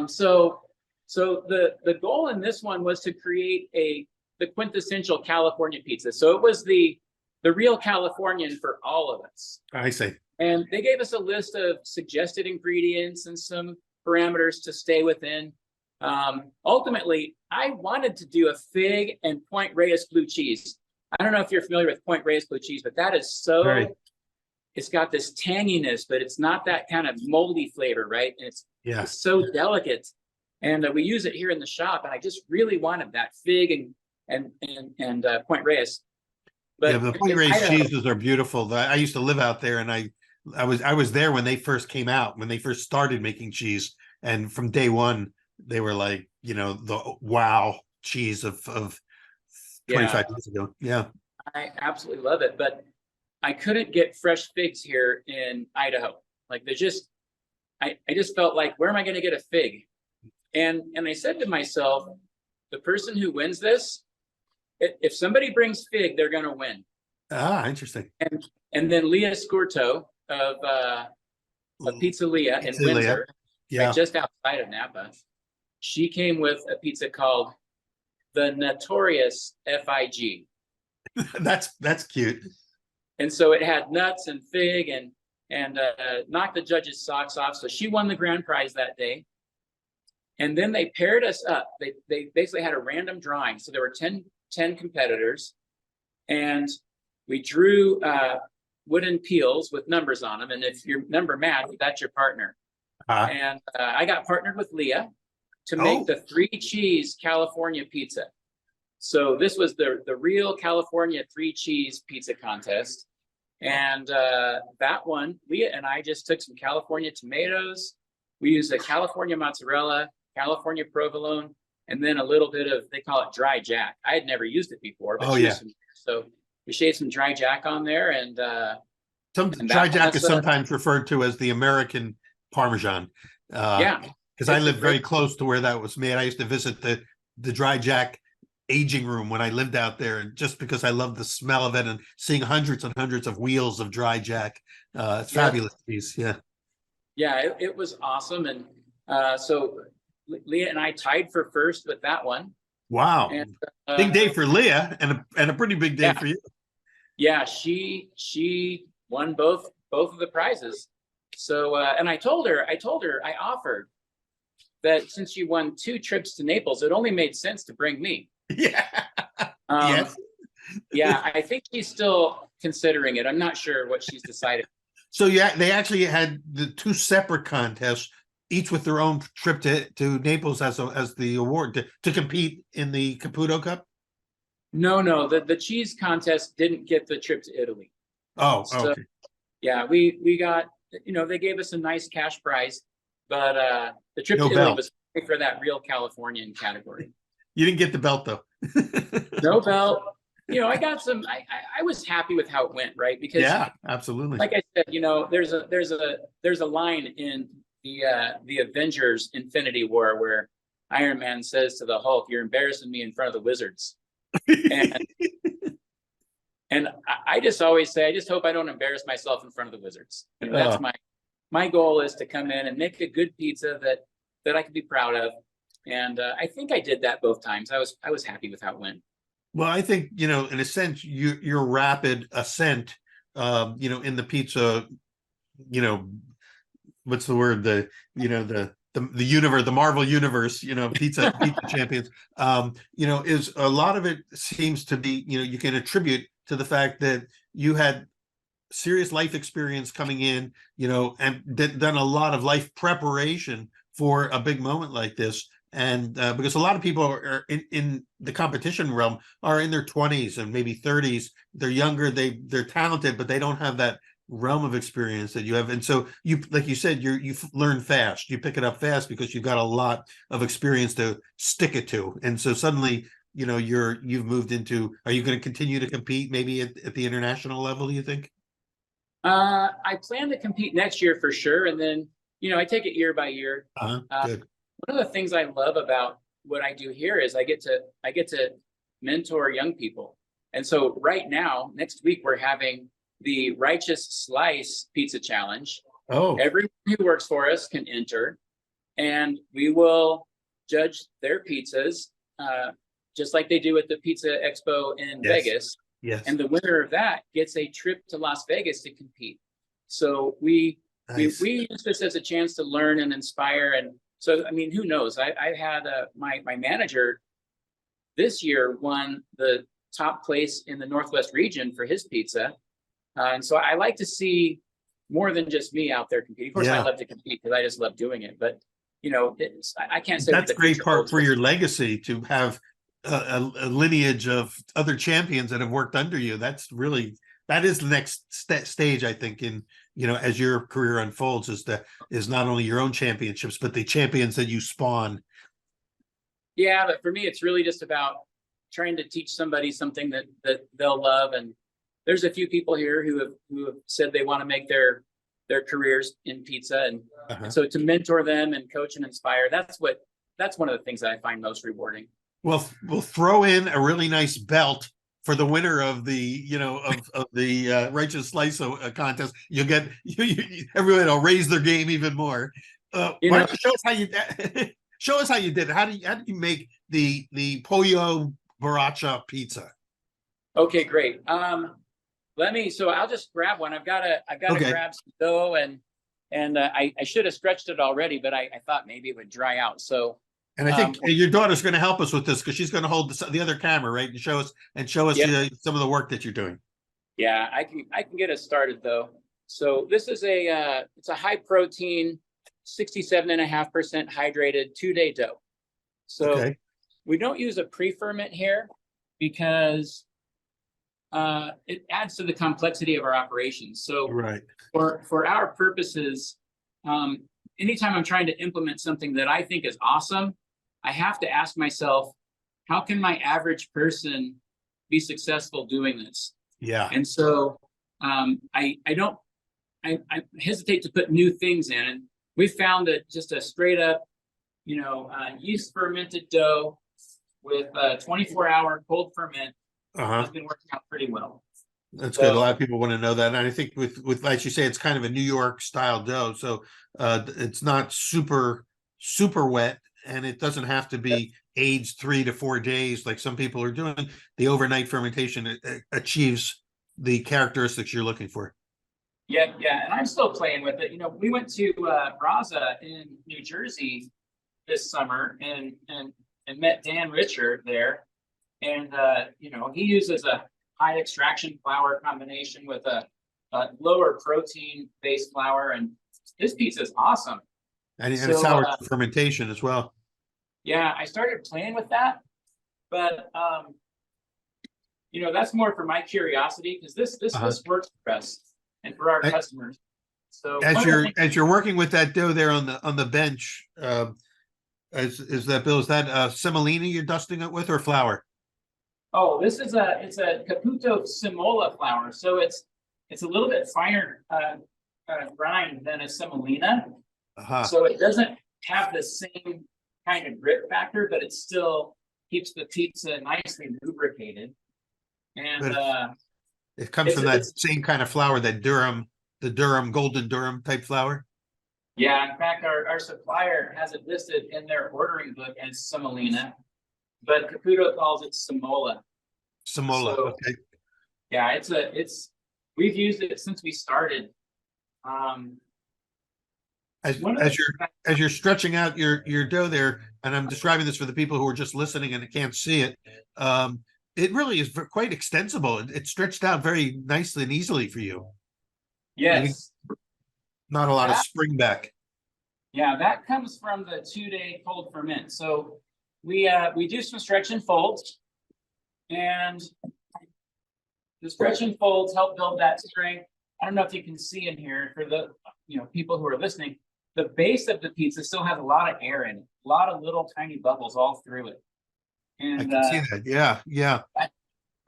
So the goal in this one was to create the quintessential California pizza. So it was the real Californian for all of us. I see. And they gave us a list of suggested ingredients and some parameters to stay within. Ultimately, I wanted to do a fig and Point Reyes blue cheese. I don't know if you're familiar with Point Reyes blue cheese, but that is it's got this tanginess, but it's not that kind of moldy flavor, right? And it's so delicate. And we use it here in the shop, and I just really wanted that fig and Point Reyes. But the Point Reyes cheeses are beautiful. I used to live out there, and I was there when they first came out, when they first started making cheese, and from day one they were like, the wow cheese of 25 years ago. Yeah, I absolutely love it, but I couldn't get fresh figs here in Idaho. Like I just felt like, where am I going to get a fig? And I said to myself, the person who wins this, if somebody brings fig, they're going to win. Ah, interesting. And then Leah Scurto of Pizza Leah in Windsor, right just outside of Napa, she came with a pizza called the Notorious FIG. That's cute. And so it had nuts and fig and knocked the judges' socks off. So she won the grand prize that day. And then they paired us up. They basically had a random drawing. So there were 10 competitors, and we drew wooden peels with numbers on them. And if your number matched, that's your partner. And I got partnered with Leah to make the 3-cheese California pizza. So this was the real California 3-cheese pizza contest. And that one, Leah and I just took some California tomatoes. We used a California mozzarella, California provolone, and then a little bit of, they call it dry jack. I had never used it before, but so we shaved some dry jack on there, and dry jack is sometimes referred to as the American Parmesan. Because I live very close to where that was made. I used to visit the dry jack aging room when I lived out there, and just because I love the smell of it and seeing hundreds and hundreds of wheels of dry jack, it's fabulous piece. It was awesome. And so Leah and I tied for first with that one. Wow. And, big day for Leah, and a pretty big day for you. Yeah, she won both of the prizes. So and I offered that since you won 2 trips to Naples, it only made sense to bring me. Yes. I think she's still considering it. I'm not sure what she's decided. So they actually had the 2 separate contests, each with their own trip to Naples as the award to compete in the Caputo Cup. No, the cheese contest didn't get the trip to Italy. Okay. Yeah, we got, they gave us a nice cash prize, but the trip to Italy was for that real Californian category. You didn't get the belt though. No belt. I got some. I was happy with how it went, right? Because absolutely. Like I said, there's a line in the Avengers Infinity War where Iron Man says to the Hulk, "You're embarrassing me in front of the wizards." And I just always say, I just hope I don't embarrass myself in front of the wizards. And that's my goal, is to come in and make a good pizza that I can be proud of. And I think I did that both times. I was happy with how it went. Well, I think, in a sense, your rapid ascent, in the pizza, what's the word? The universe, the Marvel universe, pizza champions, is a lot of it seems to be, you can attribute to the fact that you had serious life experience coming in, and done a lot of life preparation for a big moment like this. And because a lot of people are in the competition realm are in their 20s and maybe 30s, they're younger, they're talented, but they don't have that realm of experience that you have. And so you, like you said, you learn fast, you pick it up fast because you've got a lot of experience to stick it to. And so suddenly, you've moved into, are you going to continue to compete maybe at the international level, do you think? I plan to compete next year for sure. And then, I take it year by year. Good. One of the things I love about what I do here is I get to mentor young people. And so right now, next week, we're having the Righteous Slice Pizza Challenge. Everyone who works for us can enter, and we will judge their pizzas, just like they do at the Pizza Expo in Vegas. Yes. And the winner of that gets a trip to Las Vegas to compete. So we use this as a chance to learn and inspire. And so, who knows? I had my manager this year won the top place in the Northwest region for his pizza. And so I like to see more than just me out there competing. Of course, I love to compete because I just love doing it. But, I can't say that's a great part for your legacy to have a lineage of other champions that have worked under you. That is the next stage, I think, in, as your career unfolds, is not only your own championships, but the champions that you spawn. Yeah, but for me, it's really just about trying to teach somebody something that they'll love. And there's a few people here who have said they want to make their careers in pizza. And so to mentor them and coach and inspire, that's one of the things that I find most rewarding. Well, we'll throw in a really nice belt for the winner of the, of the Righteous Slice contest. You'll get everyone will raise their game even more. Why don't you show us how you show us how you did it? How did you make the pollo borracha pizza? Okay, great. So I'll just grab one. I've got to Okay. grab some dough and I should have stretched it already, but I thought maybe it would dry out. So, And I think your daughter's going to help us with this because she's going to hold the other camera, right, and show us yeah, some of the work that you're doing. yeah, I can get us started though. So this is it's a high protein, 67.5% hydrated 2-day dough. So Okay. we don't use a pre-ferment here because it adds to the complexity of our operations. So Right. for our purposes, anytime I'm trying to implement something that I think is awesome, I have to ask myself, how can my average person be successful doing this? Yeah. And so I hesitate to put new things in. And we found that just a straight up, yeast fermented dough with a 24-hour cold ferment has been working out pretty well. That's good. A lot of people want to know that. And I think with like you say, it's kind of a New York style dough. So it's not super wet, and it doesn't have to be aged 3 to 4 days like some people are doing. The overnight fermentation achieves the characteristics you're looking for. Yeah, and I'm still playing with it. We went to Raza in New Jersey this summer and met Dan Richard there, and he uses a high extraction flour combination with a lower protein based flour, and his pizza is awesome. And sour fermentation as well. Yeah, I started playing with that, but that's more for my curiosity because this works for us and for our customers. So as you're working with that dough there on the bench, is that semolina you're dusting it with, or flour? Oh, it's a Caputo Simola flour, so it's a little bit finer grind than a semolina. So it doesn't have the same kind of grit factor, but it still keeps the pizza nicely lubricated. And it comes from that same kind of flour, that the golden Durham type flour. Yeah, in fact, our supplier has it listed in their ordering book as semolina, but Caputo calls it Simola. Simola, so, okay. Yeah, we've used it since we started. As you're stretching out your dough there, and I'm describing this for the people who are just listening and can't see it, it really is quite extensible. It's stretched out very nicely and easily for you. Yes. Not a lot of spring back. Yeah, that comes from the 2-day cold ferment. So we do some stretch and folds, and the stretch and folds help build that strength. I don't know if you can see in here for the people who are listening. The base of the pizza still has a lot of air in it, a lot of little tiny bubbles all through it. And I can see that. Yeah.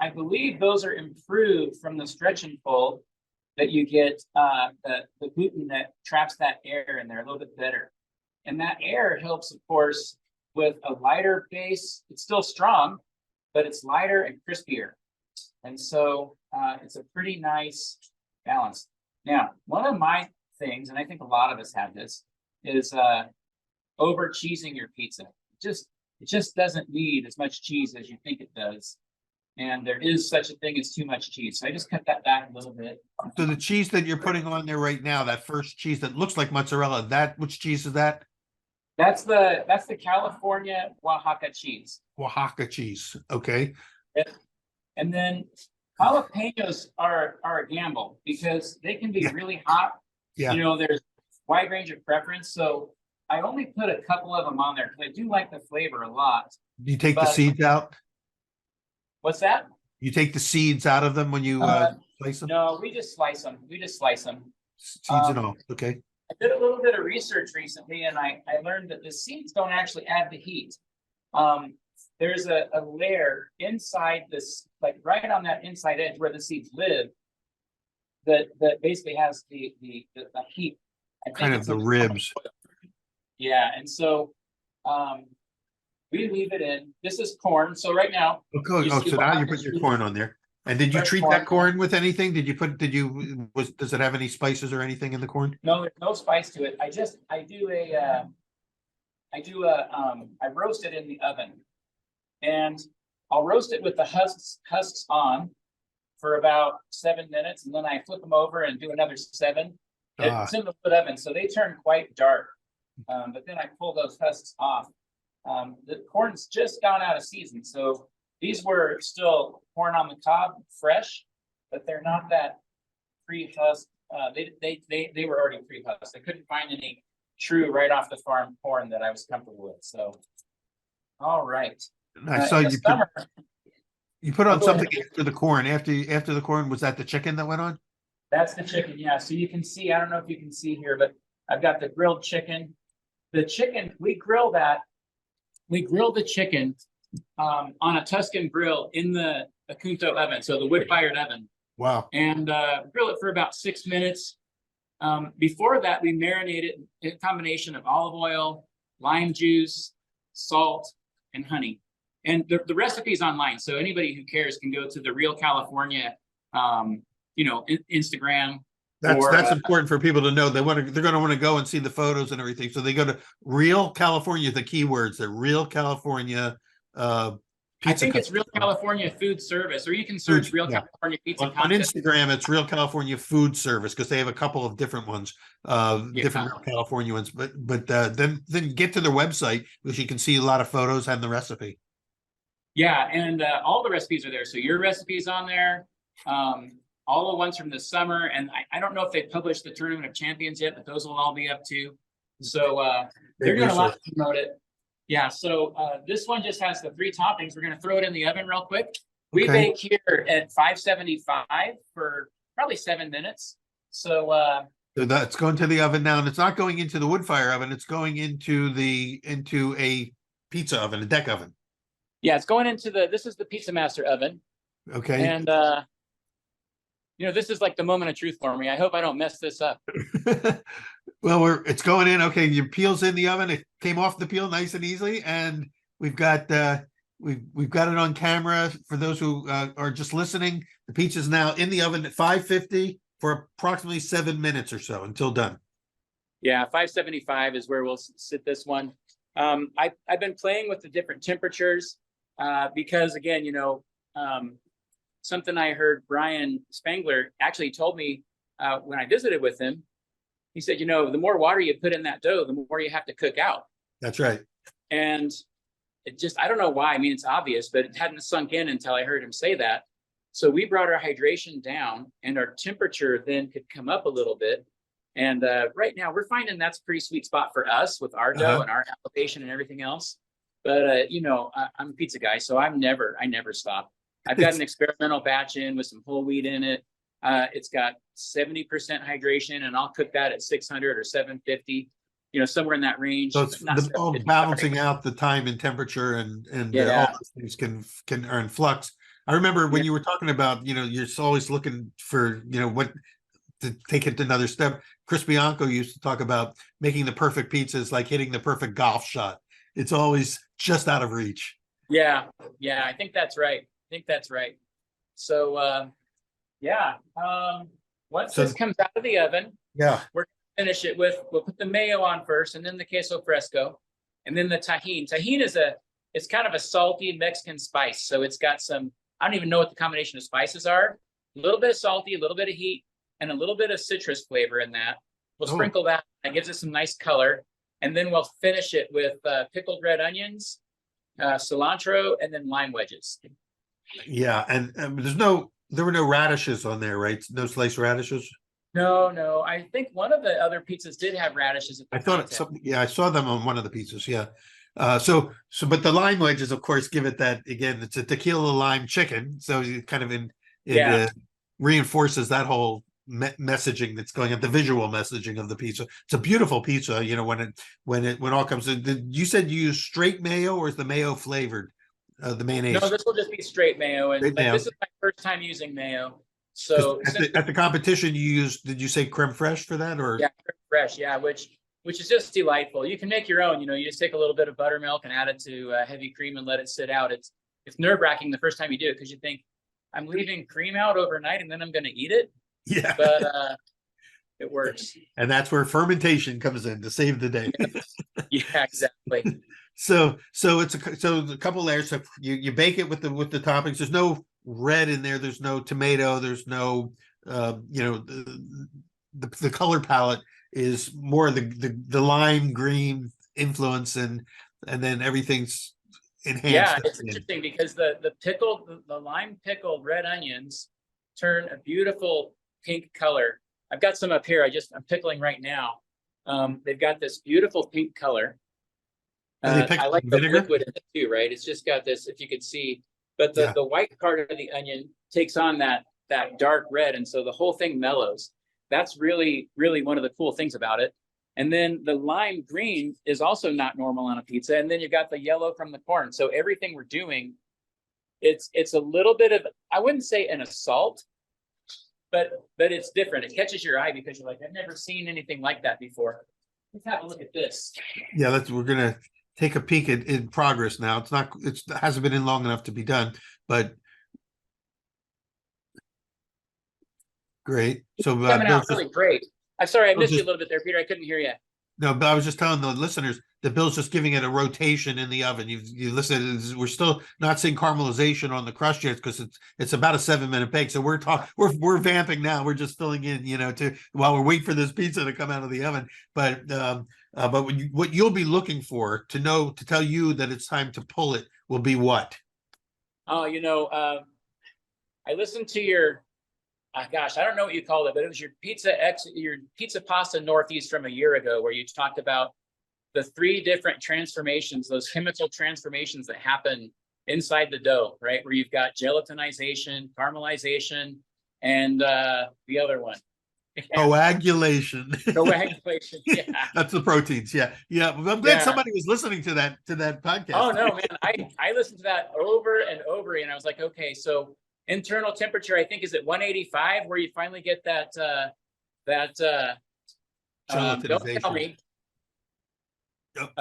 I believe those are improved from the stretch and fold, that you get the gluten that traps that air in there a little bit better. And that air helps, of course, with a lighter base. It's still strong, but it's lighter and crispier. And so it's a pretty nice balance. Now, one of my things, and I think a lot of us have this, is over cheesing your pizza. It just doesn't need as much cheese as you think it does. And there is such a thing as too much cheese. So I just cut that back a little bit. So the cheese that you're putting on there right now, that first cheese that looks like mozzarella, which cheese is that? That's the California Oaxaca cheese. Oaxaca cheese. Okay. Yeah. And then jalapenos are a gamble because they can be really hot. Yeah. There's a wide range of preference. So I only put a couple of them on there because I do like the flavor a lot. Do you take the seeds out? What's that? You take the seeds out of them when you slice them? No, we just slice them. Seeds and all. Okay. I did a little bit of research recently, and I learned that the seeds don't actually add the heat. There's a layer inside this, like right on that inside edge where the seeds live, that basically has the heat. Kind of the ribs. Yeah, and so we leave it in. This is corn. So right now. Okay. So now you put your corn on there. And did you treat that corn with anything? Does it have any spices or anything in the corn? No, there's no spice to it. I roast it in the oven. And I'll roast it with the husks on for about 7 minutes, and then I flip them over and do another 7. It's in the wood oven, so they turn quite dark. But then I pull those husks off. The corn's just gone out of season, so these were still corn on the cob, fresh, but they're not that pre-husked. They were already pre-husked. I couldn't find any true right off the farm corn that I was comfortable with. So, all right. I saw you put on go something ahead. after the corn. After the corn, was that the chicken that went on? That's the chicken, yeah. So you can see, I don't know if you can see here, but I've got the grilled chicken. The chicken, we grill the chicken on a Tuscan grill in the Acunto oven, so the wood-fired oven. Wow. And grill it for about 6 minutes. Before that, we marinate it in a combination of olive oil, lime juice, salt, and honey. And the recipe's online, so anybody who cares can go to the Real California, Instagram. That's important for people to know. They're going to want to go and see the photos and everything. So they go to Real California, the keywords, the Real California pizza. I think it's Real California Food Service, or you can search Real California Pizza on Instagram. It's Real California Food Service, because they have a couple of different ones, different Real California ones. But then get to their website, which you can see a lot of photos and the recipe. Yeah, and all the recipes are there. So your recipe's on there. All the ones from the summer, and I don't know if they published the Tournament of Champions yet, but those will all be up too. So they're doing a lot to promote it. Yeah, so this one just has the 3 toppings. We're going to throw it in the oven real quick. We bake here at 575 for probably 7 minutes. So that's going to the oven now, and it's not going into the wood fire oven. It's going into a pizza oven, a deck oven. Yeah, it's going into this is the Pizza Master oven. Okay. And this is like the moment of truth for me. I hope I don't mess this up. Well, it's going in. Okay, your peel's in the oven. It came off the peel nice and easily, and we've got we've got it on camera for those who are just listening. The pizza's now in the oven at 550 for approximately 7 minutes or so until done. Yeah, 575 is where we'll sit this one. I've been playing with the different temperatures because, again, something I heard Brian Spangler actually told me when I visited with him. He said, the more water you put in that dough, the more you have to cook out. That's right. And it just, I don't know why. I mean, it's obvious, but it hadn't sunk in until I heard him say that. So we brought our hydration down, and our temperature then could come up a little bit. And right now we're finding that's a pretty sweet spot for us with our dough and our application and everything else. But, I'm a pizza guy, so I never stop. I've got an experimental batch in with some whole wheat in it. It's got 70% hydration, and I'll cook that at 600 or 750, somewhere in that range. So it's all balancing out the time and temperature, and all those things can earn flux. I remember when you were talking about, you're always looking for, what to take it to another step. Chris Bianco used to talk about making the perfect pizza is like hitting the perfect golf shot. It's always just out of reach. Yeah, I think that's right. So, once this comes out of the oven, we're gonna finish it with, we'll put the mayo on first, and then the queso fresco, and then the tahine. Tahine it's kind of a salty Mexican spice. So it's got some, I don't even know what the combination of spices are. A little bit of salty, a little bit of heat, and a little bit of citrus flavor in that. We'll sprinkle that. That gives it some nice color. And then we'll finish it with pickled red onions, cilantro, and then lime wedges. Yeah, and there were no radishes on there, right? No sliced radishes? No. I think one of the other pizzas did have radishes. I thought I saw them on one of the pizzas. Yeah. But the lime wedges, of course, give it that, again, it's a tequila lime chicken. So it kind of reinforces that whole messaging that's going on, the visual messaging of the pizza. It's a beautiful pizza, when it all comes in. You said you use straight mayo, or is the mayo flavored? The mayonnaise? No, this will just be straight mayo, and this is my first time using mayo. So at the competition, did you say creme fraiche for that, or? Yeah, creme fraiche, which is just delightful. You can make your own. You just take a little bit of buttermilk and add it to heavy cream and let it sit out. It's nerve-wracking the first time you do it, because you think, I'm leaving cream out overnight and then I'm going to eat it. Yeah, but it works. And that's where fermentation comes in to save the day. Yeah, exactly. So it's a couple layers. So you bake it with the toppings. There's no red in there. There's no tomato. There's no the color palette is more the lime green influence, and then everything's enhanced. Yeah, it's interesting because the lime pickled red onions turn a beautiful pink color. I've got some up here. I'm pickling right now. They've got this beautiful pink color. I like the liquid in it too, right? It's just got this, if you could see, but the white part of the onion takes on that dark red, and so the whole thing mellows. That's really, really one of the cool things about it. And then the lime green is also not normal on a pizza. And then you've got the yellow from the corn. So everything we're doing, it's a little bit of, I wouldn't say an assault, but it's different. It catches your eye because you're like, I've never seen anything like that before. Let's have a look at this. Yeah, we're gonna take a peek in progress now. It hasn't been in long enough to be done, but great. So coming out really great. I'm sorry, I missed you a little bit there, Peter. I couldn't hear you. No, but I was just telling the listeners that Bill's just giving it a rotation in the oven. You listen. We're still not seeing caramelization on the crust yet because it's about a 7-minute bake. So we're vamping now. We're just filling in, while we're waiting for this pizza to come out of the oven. But what you'll be looking for to tell you that it's time to pull it will be what? Oh, I listened to your. Gosh, I don't know what you called it, but it was your pizza pasta Northeast from a year ago, where you talked about the 3 different transformations, those chemical transformations that happen inside the dough, right? Where you've got gelatinization, caramelization, and the other one. Coagulation. Coagulation, yeah. That's the proteins, yeah. I'm glad somebody was listening to that podcast. Oh no, man, I listened to that over and over, and I was like, okay, so internal temperature, I think, is at 185, where you finally get that don't tell me. Yep.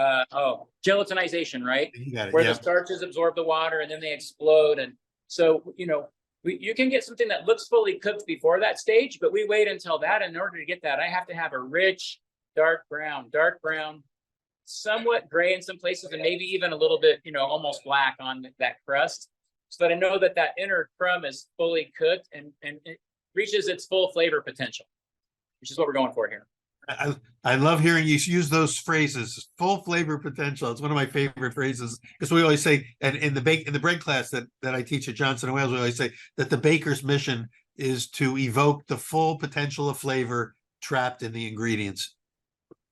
Gelatinization, right? You got it, where the starches absorb the water and then they explode. And so, you can get something that looks fully cooked before that stage, but we wait until that. In order to get that, I have to have a rich, dark brown, somewhat gray in some places, and maybe even a little bit, almost black on that crust, so that I know that inner crumb is fully cooked and it reaches its full flavor potential, which is what we're going for here. I love hearing you use those phrases, full flavor potential. It's one of my favorite phrases, because we always say, and in the bread class that I teach at Johnson & Wales, we always say that the baker's mission is to evoke the full potential of flavor trapped in the ingredients.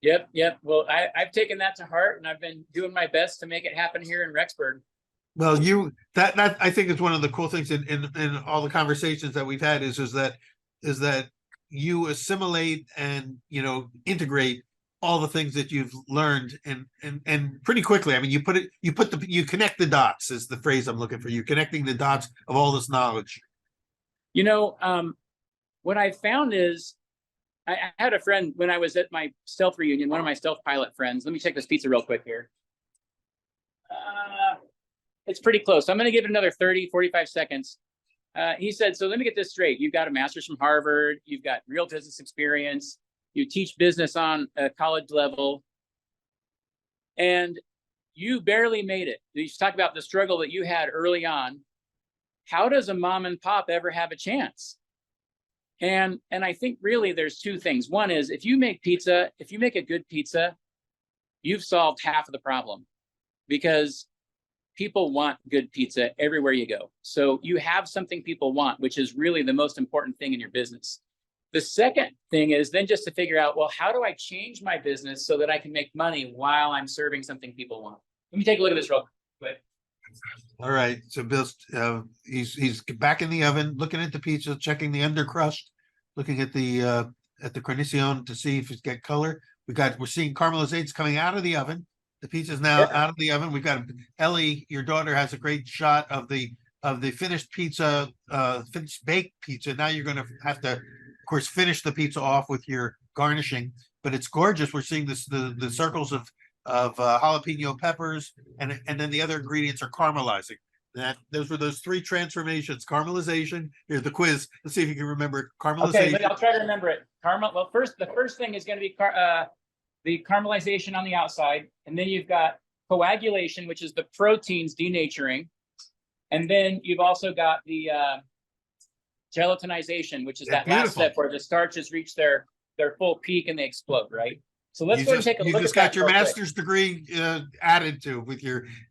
Yep. Well, I've taken that to heart, and I've been doing my best to make it happen here in Rexburg. Well, that I think is one of the cool things in all the conversations that we've had is that you assimilate and integrate all the things that you've learned and pretty quickly. I mean, you connect the dots is the phrase I'm looking for. You connecting the dots of all this knowledge. What I found is I had a friend when I was at my stealth reunion, one of my stealth pilot friends. Let me check this pizza real quick here. It's pretty close. So I'm going to give it another 30, 45 seconds. He said, so let me get this straight. You've got a master's from Harvard. You've got real business experience. You teach business on a college level. And you barely made it. You talk about the struggle that you had early on. How does a mom and pop ever have a chance? And I think really there's 2 things. One is, if you make a good pizza, you've solved half of the problem, because people want good pizza everywhere you go. So you have something people want, which is really the most important thing in your business. The second thing is then just to figure out, well, how do I change my business so that I can make money while I'm serving something people want? Let me take a look at this real quick. All right. So Bill's he's back in the oven, looking at the pizza, checking the under crust, looking at the cornicione to see if it's got color. We're seeing caramelization coming out of the oven. The pizza's now out of the oven. We've got Ellie, your daughter, has a great shot of the finished pizza, finished baked pizza. Now you're going to have to, of course, finish the pizza off with your garnishing. But it's gorgeous. We're seeing the circles of jalapeno peppers, and then the other ingredients are caramelizing. Those were those 3 transformations. Caramelization. Here's the quiz. Let's see if you can remember it. Caramelization. Okay, I'll try to remember it. Well, the first thing is going to be the caramelization on the outside, and then you've got coagulation, which is the proteins denaturing. And then you've also got the gelatinization, which is Yeah, that last beautiful. step where the starches reach their full peak and they explode, right? So let's go and take a You look just at got that your real quick. master's degree added to with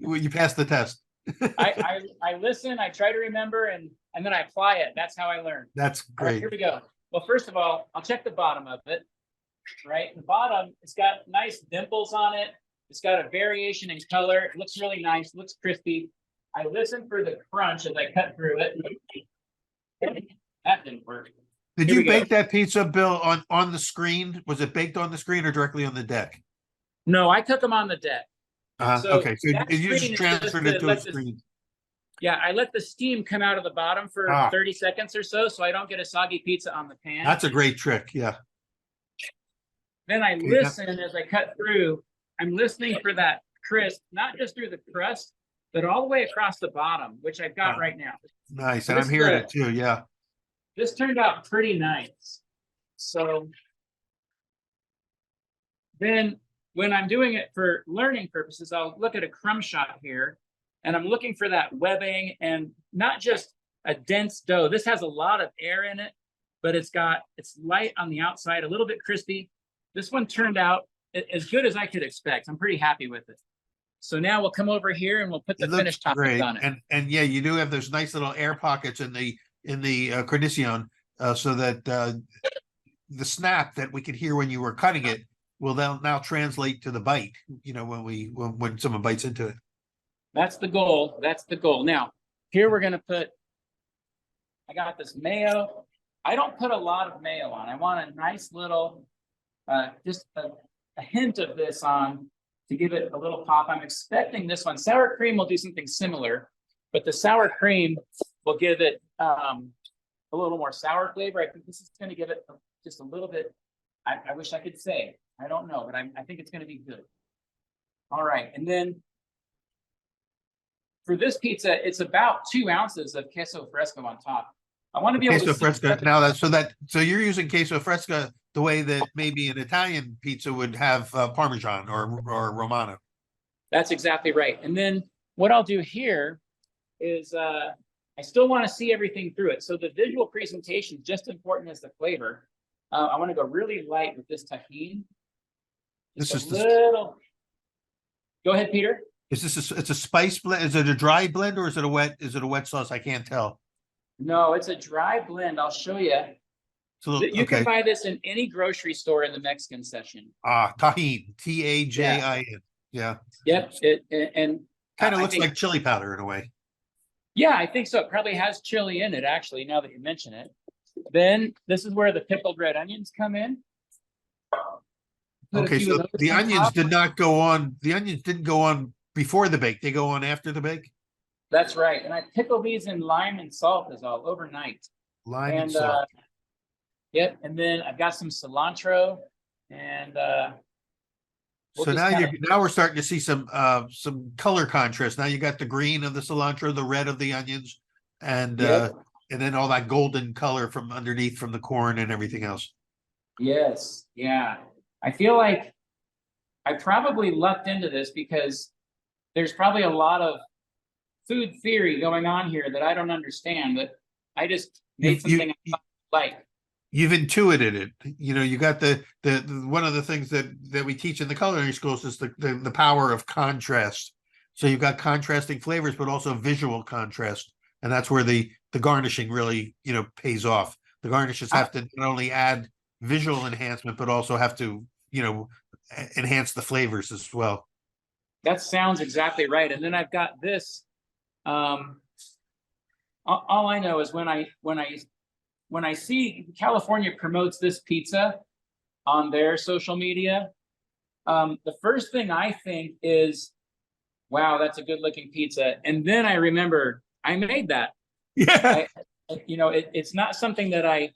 when you passed the test. I listen, I try to remember, and then I apply it. That's how I learn. That's All right, great. here we go. Well, first of all, I'll check the bottom of it, right? The bottom, it's got nice dimples on it. It's got a variation in color. It looks really nice, looks crispy. I listen for the crunch as I cut through it. That didn't work. Did Here you we go. bake that pizza, Bill, on the screen? Was it baked on the screen or directly on the deck? No, I cook them on the deck. So Okay, so that you just screen is transferred just it to to a let the- screen. Yeah, I let the steam come out of the bottom for 30 seconds or so I don't get a soggy pizza on the pan. That's a great trick, yeah. Then I Okay, listen as I cut through. I'm listening for that crisp, not just through the crust, but all the way across the bottom, which I've got right now. Nice, So and I'm this is hearing a- it too, yeah. This turned out pretty nice. So then when I'm doing it for learning purposes, I'll look at a crumb shot here, and I'm looking for that webbing and not just a dense dough. This has a lot of air in it, but it's light on the outside, a little bit crispy. This one turned out as good as I could expect. I'm pretty happy with it. So now we'll come over here and we'll put the It looks finished toppings great, on it. and yeah, you do have those nice little air pockets in the cornicion, so that the snap that we could hear when you were cutting it will now translate to the bite. You know, when someone bites into it. That's the goal. That's the goal. Now, here we're gonna put. I got this mayo. I don't put a lot of mayo on. I want a nice little, just a hint of this on to give it a little pop. I'm expecting this one. Sour cream will do something similar, but the sour cream will give it a little more sour flavor. I think this is going to give it just a little bit. I wish I could say. I don't know, but I think it's going to be good. All right, and then for this pizza, it's about 2 ounces of queso fresco on top. I want to be able Queso to see fresco. Now so you're using queso fresco the way that maybe an Italian pizza would have Parmesan or Romano. That's exactly right. And then what I'll do here is I still want to see everything through it. So the visual presentation is just as important as the flavor. I want to go really light with this tahini. This is little. Go ahead, Peter. Is this it's a spice blend? Is it a dry blend or is it a wet sauce? I can't tell. No, it's a dry blend. I'll show you. So, You can buy this in any grocery store in the Mexican section. Tajin, Tajin. Yeah. Yep. And kind of looks like chili powder in a way. Yeah, I think so. It probably has chili in it, actually, now that you mention it. Then this is where the pickled red onions come in. Okay, so the onions did not go on. The onions didn't go on before the bake. They go on after the bake. That's right. And I pickle these in lime and salt as well overnight. Lime and salt. Yep. And then I've got some cilantro and so now we're starting to see some color contrast. Now you got the green of the cilantro, the red of the onions, and then all that golden color from underneath from the corn and everything else. Yes. Yeah. I feel like I probably lucked into this because there's probably a lot of food theory going on here that I don't understand, but I just made something I like. You've intuited it. You know, you got the one of the things that we teach in the culinary schools is the power of contrast. So you've got contrasting flavors, but also visual contrast, and that's where the garnishing really pays off. The garnishes have to not only add visual enhancement, but also have to enhance the flavors as well. That sounds exactly right. And then I've got this. All I know is when I see California promotes this pizza on their social media, the first thing I think is, wow, that's a good looking pizza. And then I remember I made that. Yeah. It's not something that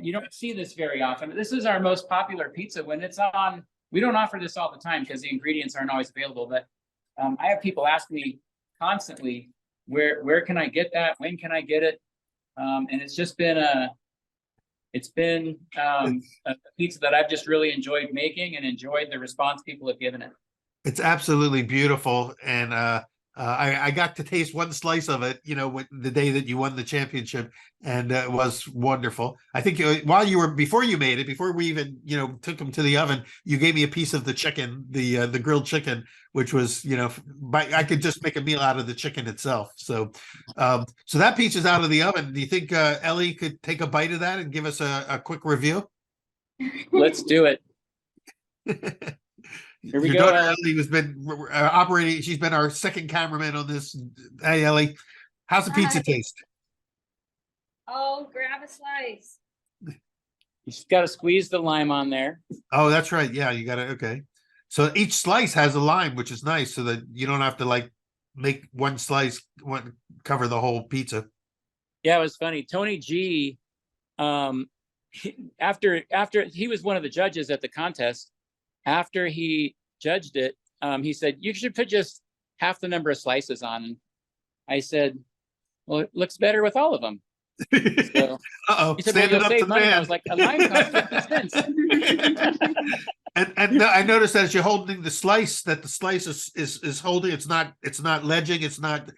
you don't see this very often. This is our most popular pizza when it's on. We don't offer this all the time because the ingredients aren't always available, but I have people ask me constantly, where can I get that? When can I get it? And it's just been a pizza that I've just really enjoyed making and enjoyed the response people have given it. It's absolutely beautiful, and I got to taste one slice of it, the day that you won the championship, and it was wonderful. I think before you made it, before we even took them to the oven, you gave me a piece of the chicken, the grilled chicken, which was I could just make a meal out of the chicken itself. So that piece is out of the oven. Do you think Ellie could take a bite of that and give us a quick review? Let's do it. Here we Your go, daughter Ellie. Ellie has been operating. She's been our second cameraman on this. Hey, Ellie, how's the pizza Hi. taste? Oh, grab a slice. You just got to squeeze the lime on there. Oh, that's right. Yeah, you got it. Okay. So each slice has a lime, which is nice, so that you don't have to make one slice cover the whole pizza. Yeah, it was funny. Tony G, after he was one of the judges at the contest, after he judged it, he said, you should put just half the number of slices on. I said, well, it looks better with all of them. So he said, well, you'll save money. I was like, a lime costs 50 cents. And I noticed that as you're holding the slice, that the slice is holding. It's not ledging. It's not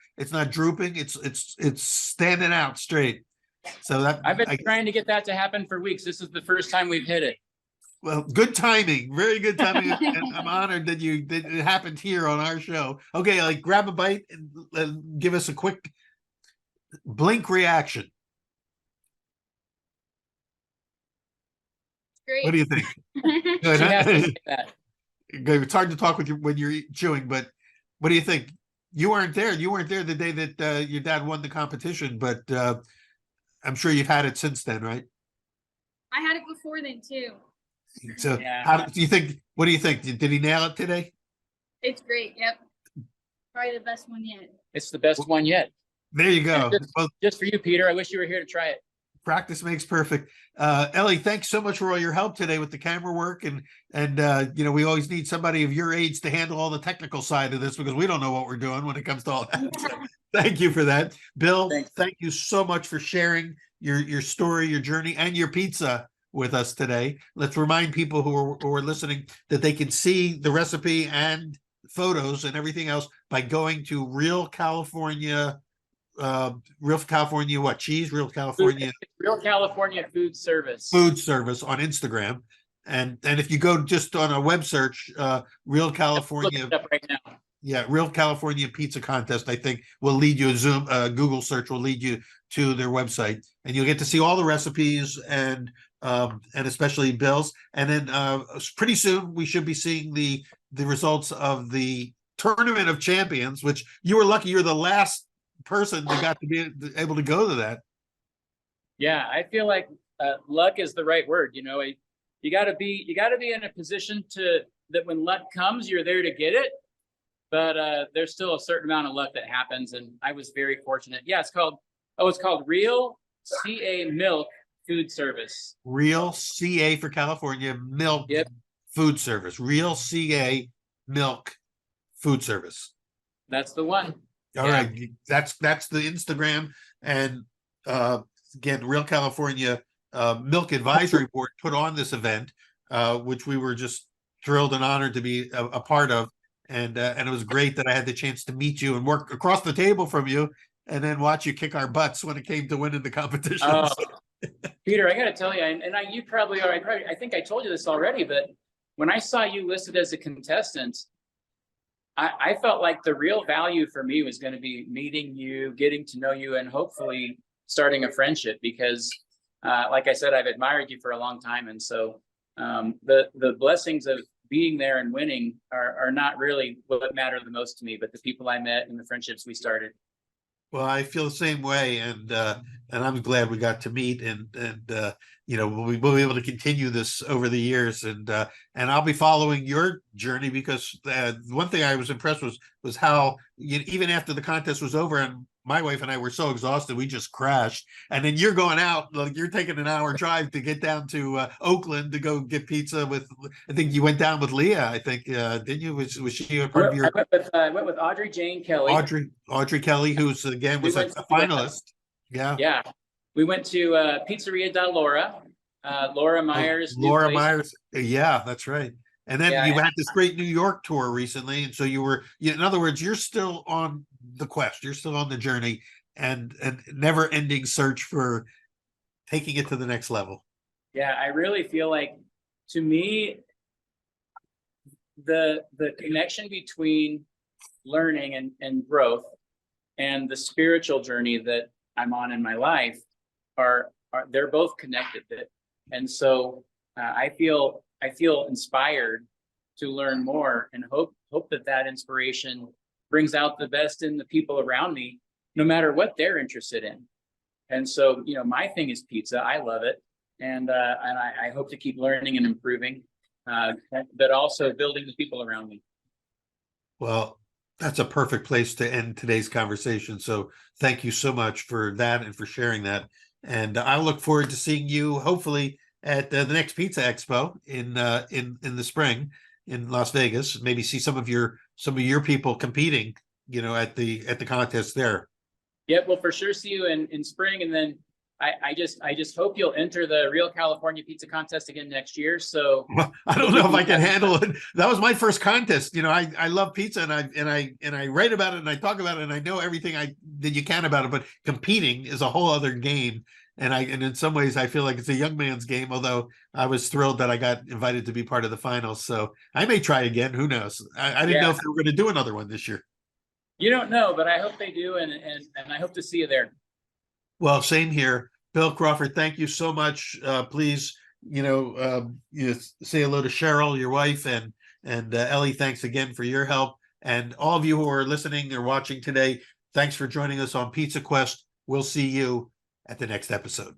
drooping. It's standing out straight. So that I've been trying to get that to happen for weeks. This is the first time we've hit it. Well, good timing, very good timing. And I'm honored that it happened here on our show. Okay, grab a bite and give us a quick blink reaction. Great. What do you think? She Good, has to huh? say that. Good. It's hard to talk with you when you're chewing, but what do you think? You weren't there. You weren't there the day that your dad won the competition, but I'm sure you've had it since then, right? I had it before then too. So, Yeah. how do you think? What do you think? Did he nail it today? It's great. Yep. Probably the best one yet. It's the best one yet. There you go. Well, Just for you, Peter. I wish you were here to try it. practice makes perfect. Ellie, thanks so much for all your help today with the camera work, and we always need somebody of your age to handle all the technical side of this, because we don't know what we're doing when it comes to all that. So, thank you for that. Bill, Thanks. thank you so much for sharing your story, your journey, and your pizza with us today. Let's remind people who are listening that they can see the recipe and photos and everything else by going to Real California what cheese? Real California Food Service. Food Service on Instagram. And if you go just on a web search, Real California, Look it up right now. yeah, Real California Pizza Contest, I think will lead you Google search will lead you to their website, and you'll get to see all the recipes and especially Bill's. And then pretty soon we should be seeing the results of the Tournament of Champions, which you were lucky. You're the last person that got to be able to go to that. Yeah, I feel like luck is the right word. You got to be in a position that when luck comes, you're there to get it. But there's still a certain amount of luck that happens, and I was very fortunate. Yeah, it's called Real CA Milk Food Service. Real CA for California Milk Yep. Food Service. Real CA Milk Food Service. That's the one. All Yeah. right, that's the Instagram, and again, Real California Milk Advisory Board put on this event, which we were just thrilled and honored to be a part of, and it was great that I had the chance to meet you and work across the table from you, and then watch you kick our butts when it came to winning the competition. Oh, Peter, I got to tell you, you probably are. I think I told you this already, but when I saw you listed as a contestant, I felt like the real value for me was going to be meeting you, getting to know you, and hopefully starting a friendship, because like I said, I've admired you for a long time. And so the blessings of being there and winning are not really what matter the most to me, but the people I met and the friendships we started. Well, I feel the same way, and I'm glad we got to meet, and we'll be able to continue this over the years, and I'll be following your journey, because one thing I was impressed was how even after the contest was over and my wife and I were so exhausted we just crashed, and then you're going out, like you're taking an hour drive to get down to Oakland to go get pizza with. I think you went down with Leah. I think didn't you? Was she a part of your? I went with Audrey Jane Kelly. Audrey Kelly, who's again was a finalist. Yeah. We went to Pizzeria da Laura. Laura Myers. Laura Myers. Yeah, that's right. And then Yeah, you had this great New York tour recently. And so in other words, you're still on the quest, you're still on the journey and never ending search for taking it to the next level. yeah, I really feel like, to me, the connection between learning and growth and the spiritual journey that I'm on in my life are they're both connected. And so I feel inspired to learn more, and hope that inspiration brings out the best in the people around me, no matter what they're interested in. And so, my thing is pizza. I love it. And I hope to keep learning and improving, but also building the people around me. Well, that's a perfect place to end today's conversation. So thank you so much for that and for sharing that. And I look forward to seeing you hopefully at the next Pizza Expo in the spring in Las Vegas. Maybe see some of your people competing, at the contest there. Yep, we'll for sure see you in spring, and then I just hope you'll enter the Real California Pizza Contest again next year. So Well, I don't know if I can handle it. That was my first contest. I love pizza and I write about it and I talk about it and I know everything that you can about it, but competing is a whole other game. And in some ways I feel like it's a young man's game, although I was thrilled that I got invited to be part of the finals. So I may try again. Who knows? I didn't know if they were going to do another one this year. You don't know, but I hope they do, and I hope to see you there. Well, same here. Bill Crawford, thank you so much. Please, say hello to Cheryl, your wife, and Ellie, thanks again for your help. And all of you who are listening or watching today, thanks for joining us on Pizza Quest. We'll see you at the next episode.